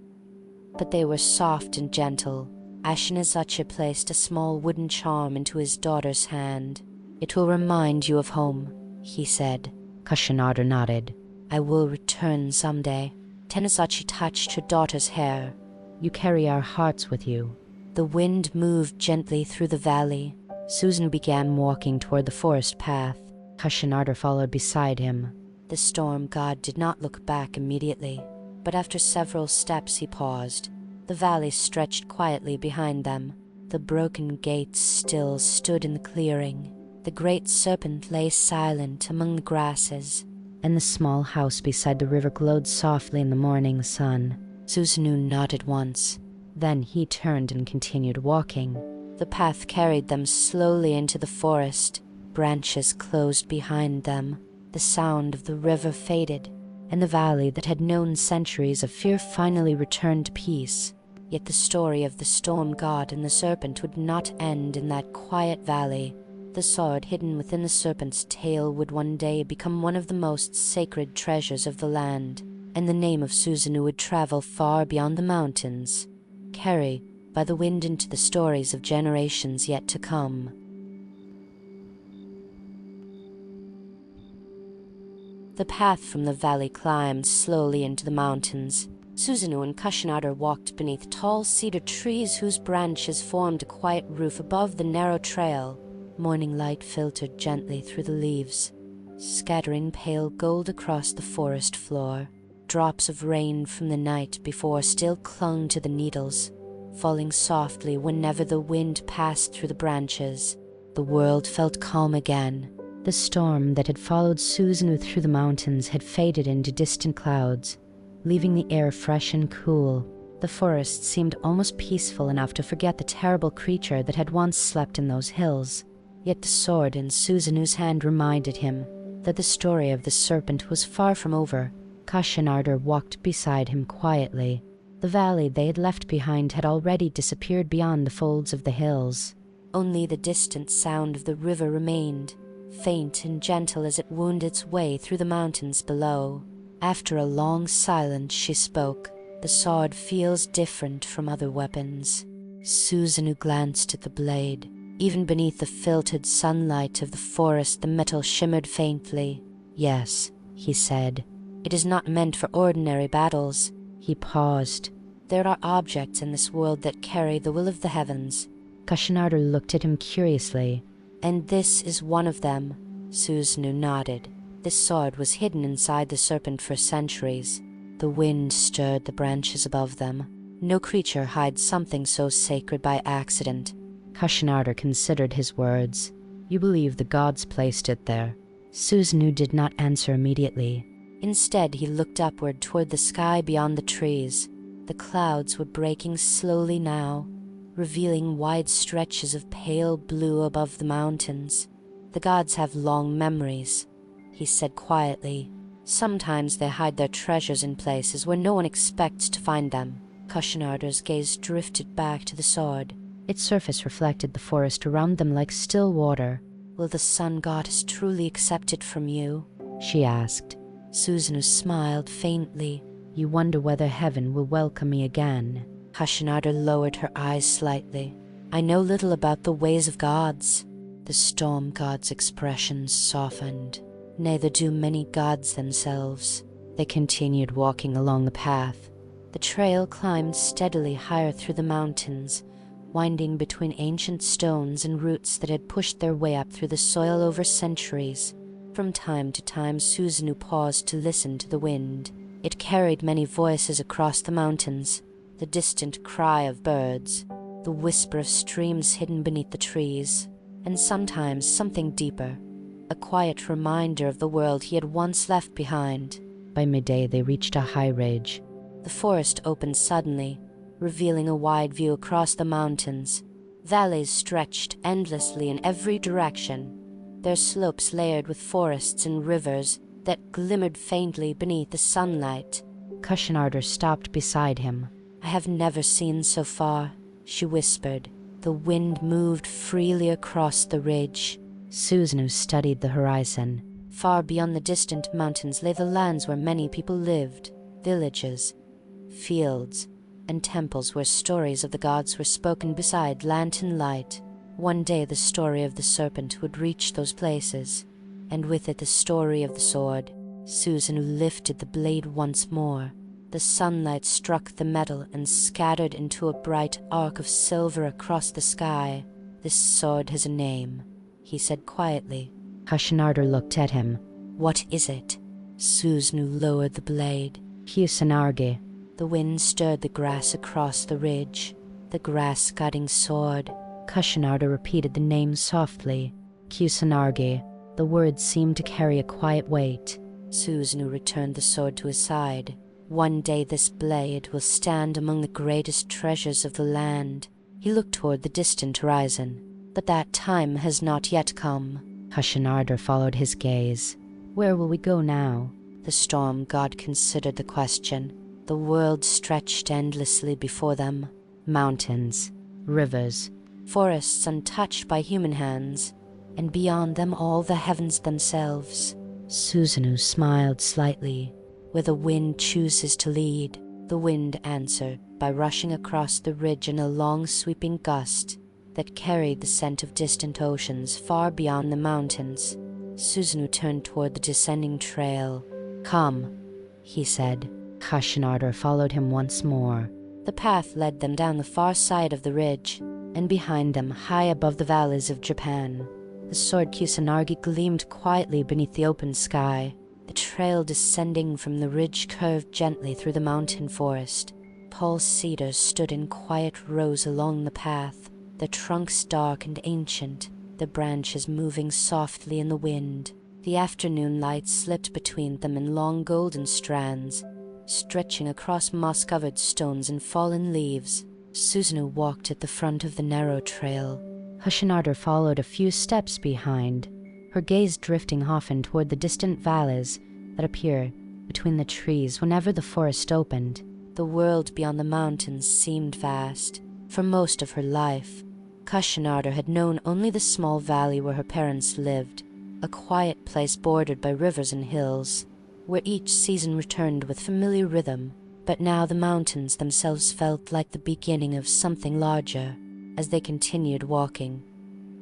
but they were soft and gentle. Ashinazachi placed a small wooden charm into his daughter's hand. "It will remind you of home," he said. Kusanagi nodded. "I will return someday." Tenazachi touched her daughter's hair. "You carry our hearts with you." The wind moved gently through the valley. Susanoo began walking toward the forest path. Kusanagi followed beside him. The storm god did not look back immediately, but after several steps he paused. The valley stretched quietly behind them. The broken gates still stood in the clearing. The great serpent lay silent among the grasses, and the small house beside the river glowed softly in the morning sun. Susanoo nodded once. Then he turned and continued walking. The path carried them slowly into the forest. Branches closed behind them. The sound of the river faded, and the valley that had known centuries of fear finally returned to peace. Yet the story of the storm god and the serpent would not end in that quiet valley. The sword hidden within the serpent's tail would one day become one of the most sacred treasures of the land, and the name of Susanoo would travel far beyond the mountains, carried by the wind into the stories of generations yet to come. The path from the valley climbed slowly into the mountains. Susanoo and Kusanagi walked beneath tall cedar trees whose branches formed a quiet roof above the narrow trail. Morning light filtered gently through the leaves, scattering pale gold across the forest floor. Drops of rain from the night before still clung to the needles, falling softly whenever the wind passed through the branches. The world felt calm again. The storm that had followed Susanoo through the mountains had faded into distant clouds, leaving the air fresh and cool. The forest seemed almost peaceful enough to forget the terrible creature that had once slept in those hills. Yet the sword in Susanoo's hand reminded him that the story of the serpent was far from over. Kusanagi walked beside him quietly. The valley they had left behind had already disappeared beyond the folds of the hills. Only the distant sound of the river remained, faint and gentle as it wound its way through the mountains below. After a long silence she spoke. "The sword feels different from other weapons." Susanoo glanced at the blade. Even beneath the filtered sunlight of the forest the metal shimmered faintly. "Yes," he said. "It is not meant for ordinary battles." He paused. "There are objects in this world that carry the will of the heavens." Kusanagi looked at him curiously. "And this is one of them." Susanoo nodded. This sword was hidden inside the serpent for centuries. The wind stirred the branches above them. No creature hides something so sacred by accident. Kusanagi considered his words. "You believe the gods placed it there?" Susanoo did not answer immediately. Instead, he looked upward toward the sky beyond the trees. The clouds were breaking slowly now, revealing wide stretches of pale blue above the mountains. "The gods have long memories," he said quietly. "Sometimes they hide their treasures in places where no one expects to find them." Kusanagi's gaze drifted back to the sword. Its surface reflected the forest around them like still water. "Will the sun goddess truly accept it from you?" she asked. Susanoo smiled faintly. "You wonder whether heaven will welcome me again." Kusanagi lowered her eyes slightly. "I know little about the ways of gods." The storm god's expression softened. "Neither do many gods themselves." They continued walking along the path. The trail climbed steadily higher through the mountains, winding between ancient stones and roots that had pushed their way up through the soil over centuries. From time to time Susanoo paused to listen to the wind. It carried many voices across the mountains, the distant cry of birds, the whisper of streams hidden beneath the trees, and sometimes something deeper, a quiet reminder of the world he had once left behind. By midday they reached a high ridge. The forest opened suddenly, revealing a wide view across the mountains. Valleys stretched endlessly in every direction. their slopes layered with forests and rivers that glimmered faintly beneath the sunlight. Kusanagi stopped beside him. "I have never seen so far," she whispered. The wind moved freely across the ridge. Susanoo studied the horizon. Far beyond the distant mountains lay the lands where many people lived, villages, fields, and temples where stories of the gods were spoken beside lantern light. One day the story of the serpent would reach those places, and with it the story of the sword. Susanoo lifted the blade once more. The sunlight struck the metal and scattered into a bright arc of silver across the sky. "This sword has a name," he said quietly. Kusanagi looked at him. "What is it?" Susanoo lowered the blade. "Kusanagi." The wind stirred the grass across the ridge. "The grass-cutting sword." Kusanagi repeated the name softly. "Kusanagi." The words seemed to carry a quiet weight. Susanoo returned the sword to his side. "One day this blade will stand among the greatest treasures of the land." He looked toward the distant horizon. "But that time has not yet come." Kusanagi followed his gaze. "Where will we go now?" The storm god considered the question. The world stretched endlessly before them. Mountains, rivers, forests untouched by human hands, and beyond them all the heavens themselves. Susanoo smiled slightly. "Where the wind chooses to lead," the wind answered by rushing across the ridge in a long sweeping gust that carried the scent of distant oceans far beyond the mountains. Susanoo turned toward the descending trail. "Come," he said. Kusanagi followed him once more. The path led them down the far side of the ridge, and behind them, high above the valleys of Japan, the sword Kusanagi gleamed quietly beneath the open sky. The trail descending from the ridge curved gently through the mountain forest. Tall cedars stood in quiet rows along the path, their trunks dark and ancient, their branches moving softly in the wind. The afternoon light slipped between them in long golden strands, stretching across moss-covered stones and fallen leaves. Susanoo walked at the front of the narrow trail. Kusanagi followed a few steps behind, her gaze drifting often toward the distant valleys that appeared between the trees whenever the forest opened. The world beyond the mountains seemed vast. For most of her life, Kusanagi had known only the small valley where her parents lived, a quiet place bordered by rivers and hills, where each season returned with familiar rhythm. But now the mountains themselves felt like the beginning of something larger. As they continued walking,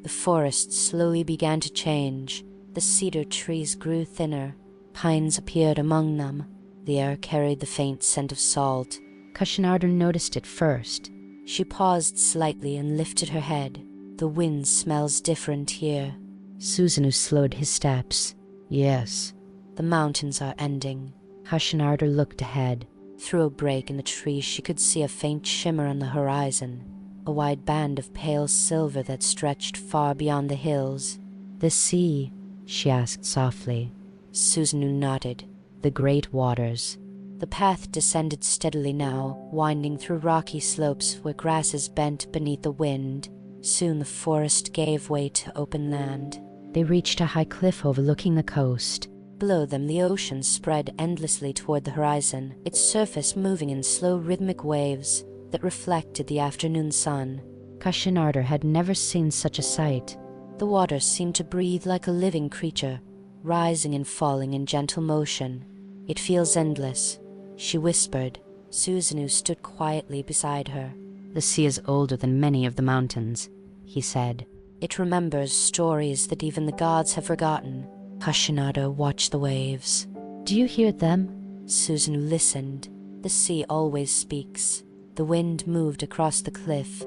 the forest slowly began to change. The cedar trees grew thinner, pines appeared among them. The air carried the faint scent of salt. Kusanagi noticed it first. She paused slightly and lifted her head. "The wind smells different here." Susanoo slowed his steps. "Yes." "The mountains are ending." Kusanagi looked ahead. Through a break in the trees she could see a faint shimmer on the horizon, a wide band of pale silver that stretched far beyond the hills. "The sea?" she asked softly. Susanoo nodded. "The great waters." The path descended steadily now, winding through rocky slopes where grasses bent beneath the wind. Soon the forest gave way to open land. They reached a high cliff overlooking the coast. Below them the ocean spread endlessly toward the horizon, its surface moving in slow rhythmic waves that reflected the afternoon sun. Kusanagi had never seen such a sight. The water seemed to breathe like a living creature, rising and falling in gentle motion. "It feels endless," she whispered. Susanoo stood quietly beside her. "The sea is older than many of the mountains," he said. "It remembers stories that even the gods have forgotten." Kusanagi watched the waves. "Do you hear them?" Susanoo listened. The sea always speaks. The wind moved across the cliff,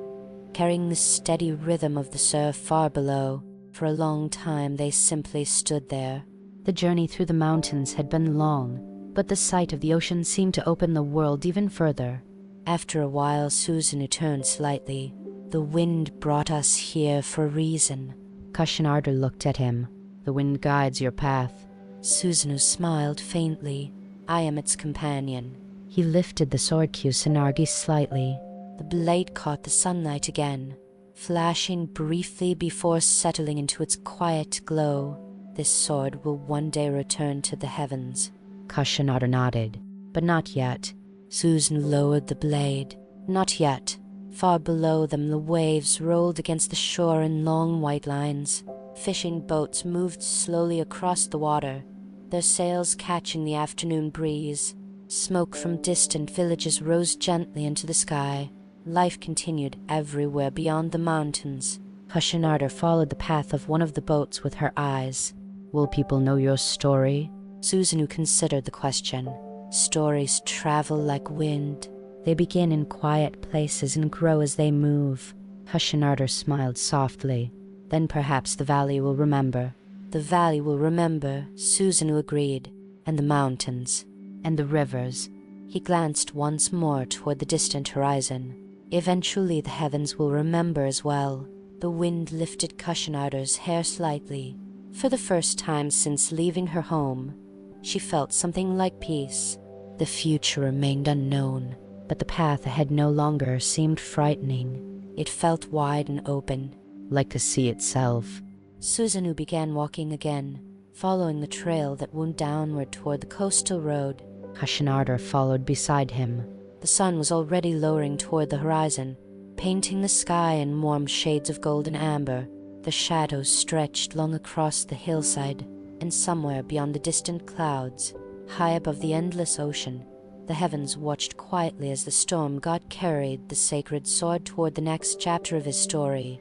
carrying the steady rhythm of the surf far below. For a long time they simply stood there. The journey through the mountains had been long, but the sight of the ocean seemed to open the world even further. After a while Susanoo turned slightly. "The wind brought us here for a reason." Kusanagi looked at him. "The wind guides your path." Susanoo smiled faintly. "I am its companion." He lifted the sword Kusanagi slightly. The blade caught the sunlight again. flashing briefly before settling into its quiet glow. This sword will one day return to the heavens. Kusanagi nodded. But not yet. Susan lowered the blade. Not yet. Far below them the waves rolled against the shore in long white lines. Fishing boats moved slowly across the water, their sails catching the afternoon breeze. Smoke from distant villages rose gently into the sky. Life continued everywhere beyond the mountains. Kusanagi followed the path of one of the boats with her eyes. Will people know your story? Susanoo considered the question. Stories travel like wind. They begin in quiet places and grow as they move. Kusanagi smiled softly. Then perhaps the valley will remember. The valley will remember, Susanoo agreed. And the mountains. And the rivers. He glanced once more toward the distant horizon. Eventually the heavens will remember as well. The wind lifted Kusanagi's hair slightly. For the first time since leaving her home, she felt something like peace. The future remained unknown, but the path ahead no longer seemed frightening. It felt wide and open. Like the sea itself. Susanoo began walking again, following the trail that wound downward toward the coastal road. Kusanagi followed beside him. The sun was already lowering toward the horizon, painting the sky in warm shades of gold and amber. The shadows stretched long across the hillside, and somewhere beyond the distant clouds, high above the endless ocean, the heavens watched quietly as the storm god carried the sacred sword toward the next chapter of his story.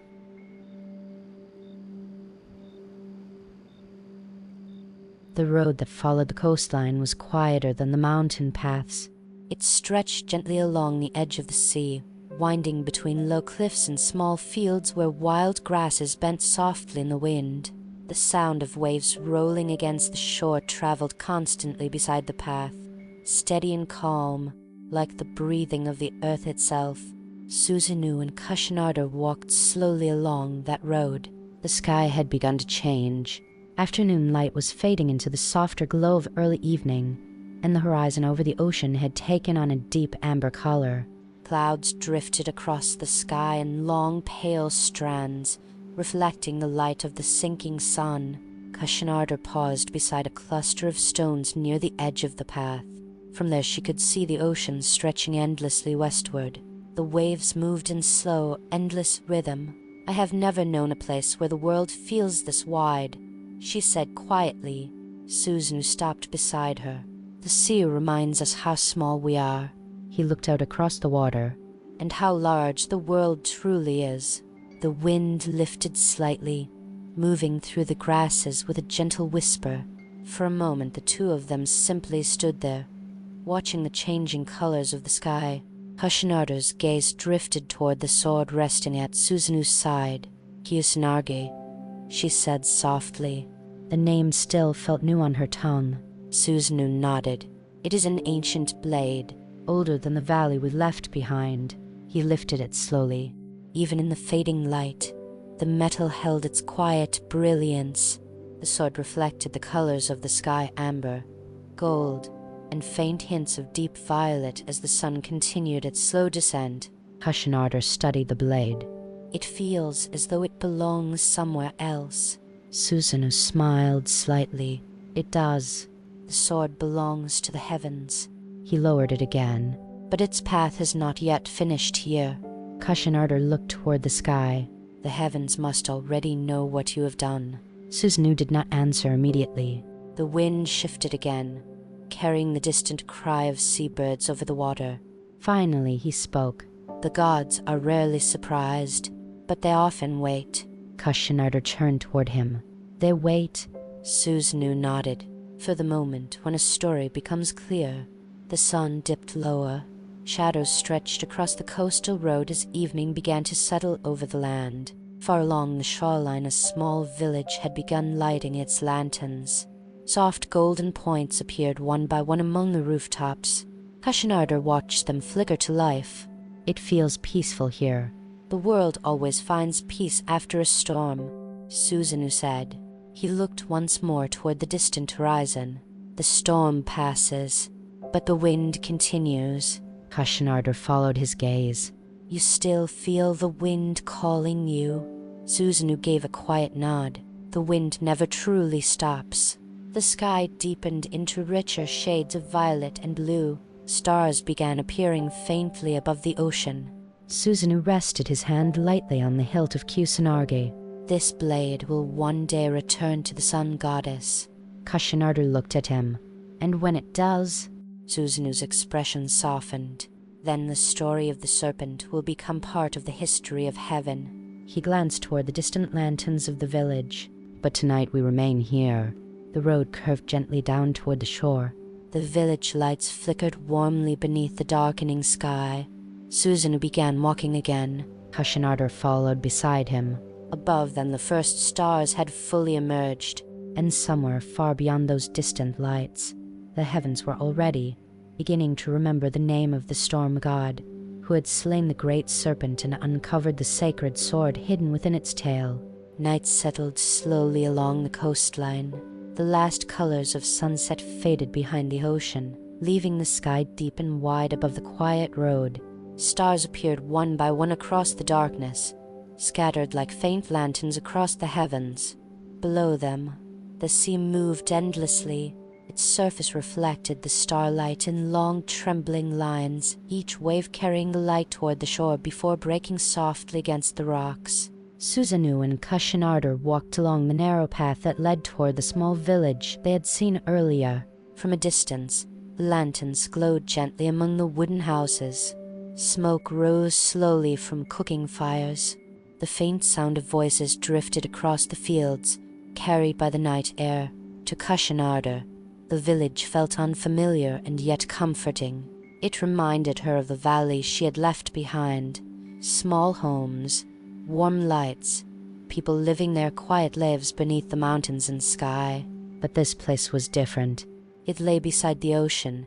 The road that followed the coastline was quieter than the mountain paths. It stretched gently along the edge of the sea, winding between low cliffs and small fields where wild grasses bent softly in the wind. The sound of waves rolling against the shore traveled constantly beside the path, steady and calm, like the breathing of the earth itself. Susanoo and Kusanagi walked slowly along that road. The sky had begun to change. Afternoon light was fading into the softer glow of early evening, and the horizon over the ocean had taken on a deep amber color. Clouds drifted across the sky in long pale strands, reflecting the light of the sinking sun. Kusanagi paused beside a cluster of stones near the edge of the path. From there she could see the ocean stretching endlessly westward. The waves moved in slow, endless rhythm. I have never known a place where the world feels this wide, she said quietly. Susanoo stopped beside her. The sea reminds us how small we are. He looked out across the water. And how large the world truly is. The wind lifted slightly, moving through the grasses with a gentle whisper. For a moment the two of them simply stood there, watching the changing colors of the sky. Kusanagi's gaze drifted toward the sword resting at Susanoo's side. Kusanagi, she said softly. The name still felt new on her tongue. Susanoo nodded. It is an ancient blade, older than the valley we left behind. He lifted it slowly. Even in the fading light, the metal held its quiet brilliance. The sword reflected the colors of the sky: amber, gold, and faint hints of deep violet as the sun continued its slow descent. Kusanagi studied the blade. It feels as though it belongs somewhere else. Susanoo smiled slightly. It does. The sword belongs to the heavens. He lowered it again. But its path has not yet finished here. Kusanagi looked toward the sky. The heavens must already know what you have done. Susanoo did not answer immediately. The wind shifted again, carrying the distant cry of seabirds over the water. Finally he spoke. The gods are rarely surprised, but they often wait. Kusanagi turned toward him. They wait? Susanoo nodded. For the moment when a story becomes clear. The sun dipped lower. Shadows stretched across the coastal road as evening began to settle over the land. Far along the shoreline a small village had begun lighting its lanterns. Soft golden points appeared one by one among the rooftops. Kusanagi watched them flicker to life. It feels peaceful here. The world always finds peace after a storm, Susanoo said. He looked once more toward the distant horizon. The storm passes, but the wind continues. Kusanagi followed his gaze. You still feel the wind calling you? Susanoo gave a quiet nod. The wind never truly stops. The sky deepened into richer shades of violet and blue. Stars began appearing faintly above the ocean. Susanoo rested his hand lightly on the hilt of Kusanagi. This blade will one day return to the sun goddess. Kushanarder looked at him. And when it does? Susanoo's expression softened. Then the story of the serpent will become part of the history of heaven. He glanced toward the distant lanterns of the village. But tonight we remain here. The road curved gently down toward the shore. The village lights flickered warmly beneath the darkening sky. Susanoo began walking again. Kushanarder followed beside him. Above them the first stars had fully emerged. And somewhere far beyond those distant lights, the heavens were already beginning to remember the name of the storm god, who had slain the great serpent and uncovered the sacred sword hidden within its tail. Night settled slowly along the coastline. The last colors of sunset faded behind the ocean, leaving the sky deep and wide above the quiet road. Stars appeared one by one across the darkness, scattered like faint lanterns across the heavens. Below them, the sea moved endlessly. Its surface reflected the starlight in long, trembling lines, each wave carrying the light toward the shore before breaking softly against the rocks. Susanoo and Kushanarder walked along the narrow path that led toward the small village they had seen earlier. From a distance, the lanterns glowed gently among the wooden houses. Smoke rose slowly from cooking fires. The faint sound of voices drifted across the fields, carried by the night air. To Kushanarder, the village felt unfamiliar and yet comforting. It reminded her of the valley she had left behind. Small homes, warm lights, people living their quiet lives beneath the mountains and sky. But this place was different. It lay beside the ocean,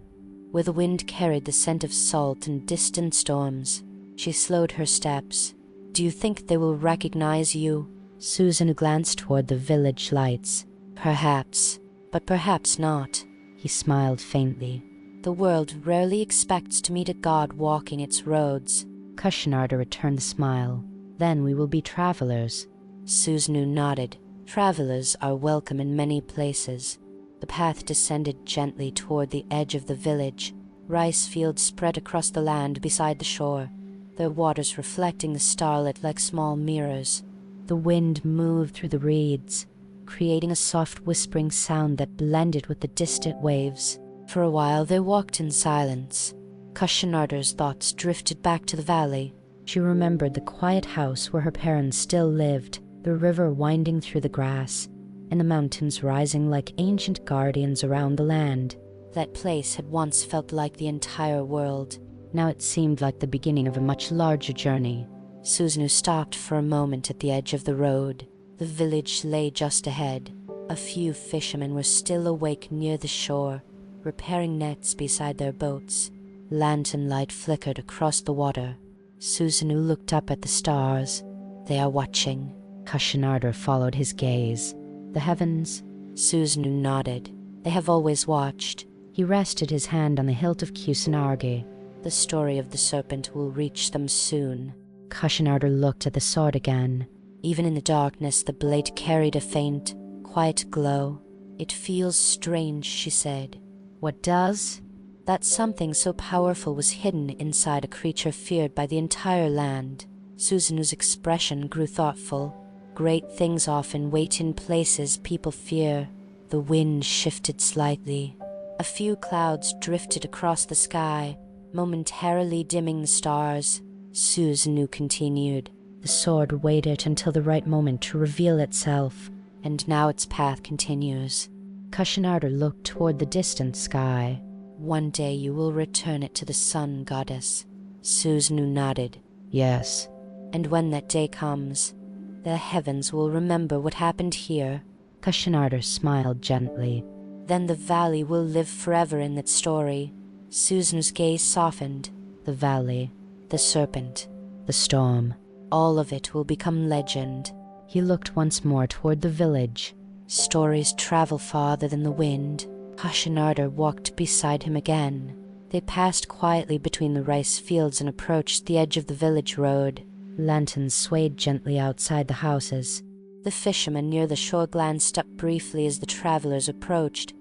where the wind carried the scent of salt and distant storms. She slowed her steps. Do you think they will recognize you? Susanoo glanced toward the village lights. Perhaps, but perhaps not. He smiled faintly. The world rarely expects to meet a god walking its roads. Kushanarder returned the smile. Then we will be travelers. Susanoo nodded. Travelers are welcome in many places. The path descended gently toward the edge of the village. Rice fields spread across the land beside the shore, their waters reflecting the starlight like small mirrors. The wind moved through the reeds, creating a soft whispering sound that blended with the distant waves. For a while they walked in silence. Kushanarder's thoughts drifted back to the valley. She remembered the quiet house where her parents still lived, the river winding through the grass, and the mountains rising like ancient guardians around the land. That place had once felt like the entire world. Now it seemed like the beginning of a much larger journey. Susanoo stopped for a moment at the edge of the road. The village lay just ahead. A few fishermen were still awake near the shore, repairing nets beside their boats. Lantern light flickered across the water. Susanoo looked up at the stars. They are watching. Kushanarder followed his gaze. The heavens? Susanoo nodded. They have always watched. He rested his hand on the hilt of Kusanagi. The story of the serpent will reach them soon. Kushanarder looked at the sword again. Even in the darkness, the blade carried a faint, quiet glow. It feels strange, she said. What does? That something so powerful was hidden inside a creature feared by the entire land. Susanoo's expression grew thoughtful. Great things often wait in places people fear. The wind shifted slightly. A few clouds drifted across the sky, momentarily dimming the stars. Susanoo continued. The sword waited until the right moment to reveal itself. And now its path continues. Kushanarder looked toward the distant sky. One day you will return it to the sun goddess. Susanoo nodded. Yes. And when that day comes, the heavens will remember what happened here. Kushanarder smiled gently. Then the valley will live forever in that story. Susanoo's gaze softened. The valley, the serpent, the storm. All of it will become legend. He looked once more toward the village. Stories travel farther than the wind. Kushanarder walked beside him again. They passed quietly between the rice fields and approached the edge of the village road. Lanterns swayed gently outside the houses. The fisherman near the shore glanced up briefly as the travelers approached,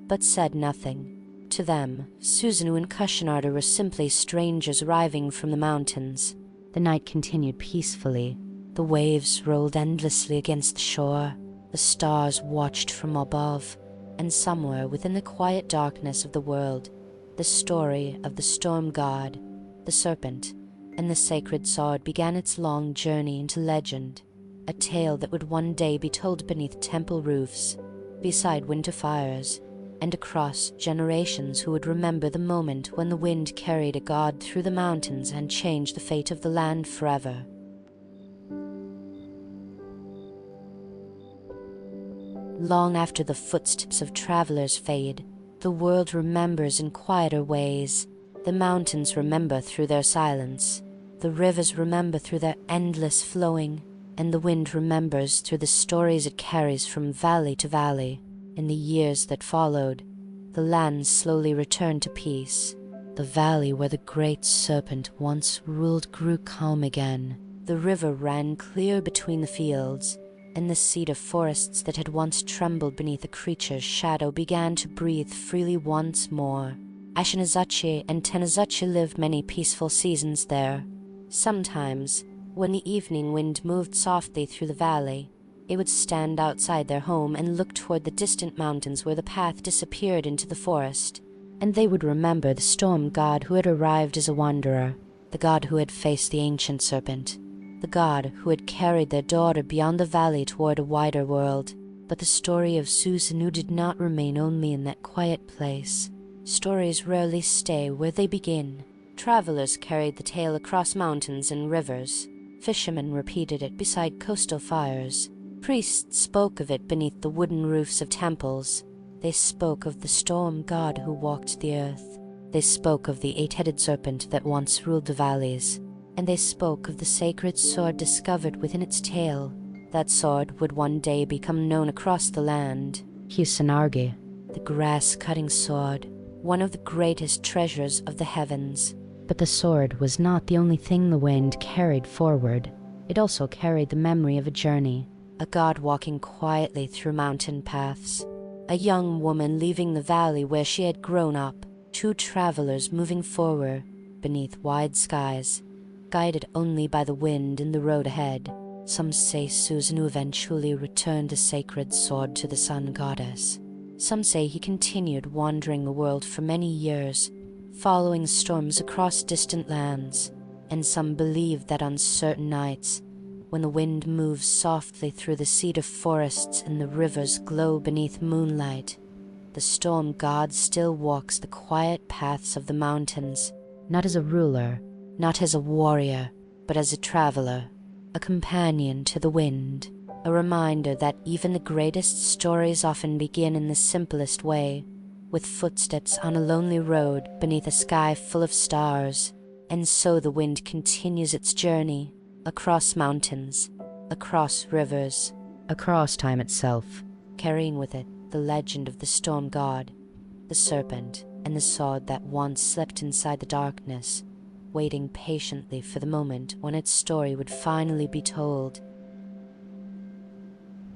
but said nothing. To them, Susanoo and Kusanagi were simply strangers arriving from the mountains. The night continued peacefully. The waves rolled endlessly against the shore. The stars watched from above, and somewhere within the quiet darkness of the world, the story of the storm god, the serpent, and the sacred sword began its long journey into legend, a tale that would one day be told beneath temple roofs, beside winter fires, and across generations who would remember the moment when the wind carried a god through the mountains and changed the fate of the land forever. Long after the footsteps of travelers fade, the world remembers in quieter ways. The mountains remember through their silence, the rivers remember through their endless flowing, and the wind remembers through the stories it carries from valley to valley. In the years that followed, the land slowly returned to peace. The valley where the great serpent once ruled grew calm again. The river ran clear between the fields, and the cedar forests that had once trembled beneath a creature's shadow began to breathe freely once more. Ashinazachi and Tenazachi lived many peaceful seasons there. Sometimes, when the evening wind moved softly through the valley, it would stand outside their home and look toward the distant mountains where the path disappeared into the forest, and they would remember the storm god who had arrived as a wanderer, the god who had faced the ancient serpent, the god who had carried their daughter beyond the valley toward a wider world. But the story of Susanoo did not remain only in that quiet place. Stories rarely stay where they begin. Travelers carried the tale across mountains and rivers. Fishermen repeated it beside coastal fires. Priests spoke of it beneath the wooden roofs of temples. They spoke of the storm god who walked the earth. They spoke of the eight-headed serpent that once ruled the valleys. And they spoke of the sacred sword discovered within its tail. That sword would one day become known across the land. Kusanagi, the grass-cutting sword, one of the greatest treasures of the heavens. But the sword was not the only thing the wind carried forward. It also carried the memory of a journey. A god walking quietly through mountain paths. A young woman leaving the valley where she had grown up. Two travelers moving forward beneath wide skies, guided only by the wind and the road ahead. Some say Susanoo eventually returned a sacred sword to the sun goddess. Some say he continued wandering the world for many years, following storms across distant lands. And some believe that on certain nights, when the wind moves softly through the cedar forests and the rivers glow beneath moonlight, the storm god still walks the quiet paths of the mountains, not as a ruler, not as a warrior, but as a traveler, a companion to the wind, a reminder that even the greatest stories often begin in the simplest way, with footsteps on a lonely road beneath a sky full of stars. And so the wind continues its journey, across mountains, across rivers, across time itself, carrying with it the legend of the storm god, the serpent, and the sword that once slept inside the darkness, waiting patiently for the moment when its story would finally be told.